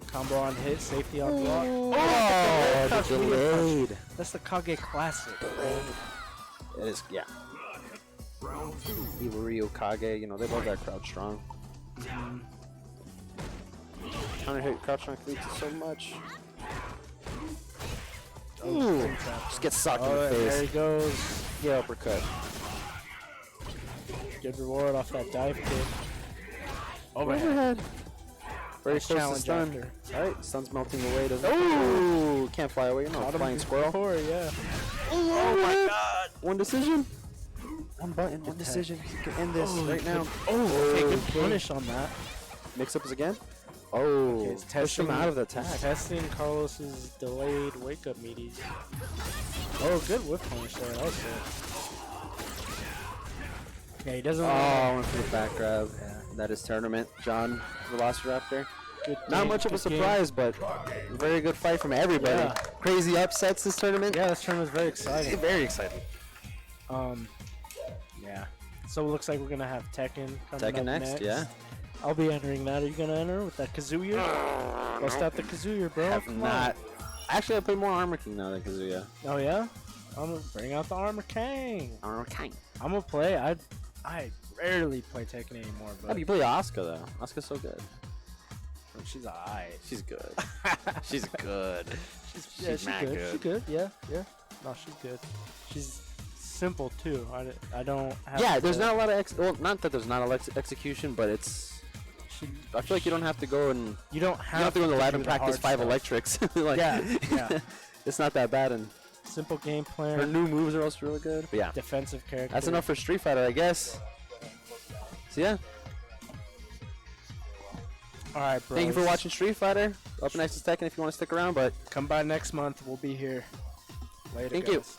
Combo on hit, safety on block. Oh, the Kage punch. delayed. That's the Kage classic. It is, yeah. Round two. Evil Ryo Kage, you know, they love that crowd strong. Trying to hit crouch strong cleats so much. Ooh, just get socked in the Oh, there he face. goes. Yeah, uppercut. Good reward off that dive kick. Overhead. Very Nice close to challenge stun. after. Alright, sun's melting away, doesn't it? Ooh, can't fly away. You're not a Got him flying squirrel. before, yeah. Oh my god! One decision. One button, one decision. You can end this right now. Okay, good punish on that. Mix ups again. Oh, Okay, it's push him out of the he's attack. testing Carlos's delayed wake up meaties. Oh, good whip punish there. Also, Yeah, he doesn't. Oh, I went for the back grab. That is tournament. John Velociraptor. Good Not game, much of a good game. surprise, but very good fight from everybody. Yeah. Crazy upsets this tournament. Yeah, this tournament's very exciting. Very exciting. Yeah. So it looks like we're gonna have Tekken coming Tekken up next, yeah. I'll be entering that. Are you gonna enter with that Kazuya? Bust out the Kazuya, bro. Have Come not. Actually, I play more Armor King now than Kazuya. On. Oh yeah. I'm gonna bring out the Armor King. Armor King. I'm gonna play. I rarely play Tekken anymore, How but do you play Asuka though? Asuka's so good. she's alright. She's good. She's good. She's good. She's good. Yeah, yeah. No, she's good. She's simple too. I don't have. Yeah, there's to- not a lot of well, not that there's not a lot of execution, but it's. I feel like you don't have to go and You don't you have, don't have to go in the lab do and practice hard 5 stuff. electrics. Like, Yeah, yeah. it's not that bad, and Simple game her plan. new moves are also really good. But yeah, Defensive character. that's enough for Street Fighter, I guess. So yeah, All right, bro. thank you for watching Street Fighter. Up next is Tekken if you want to stick around, but Come by next month. We'll be here. Later. Thank you. guys.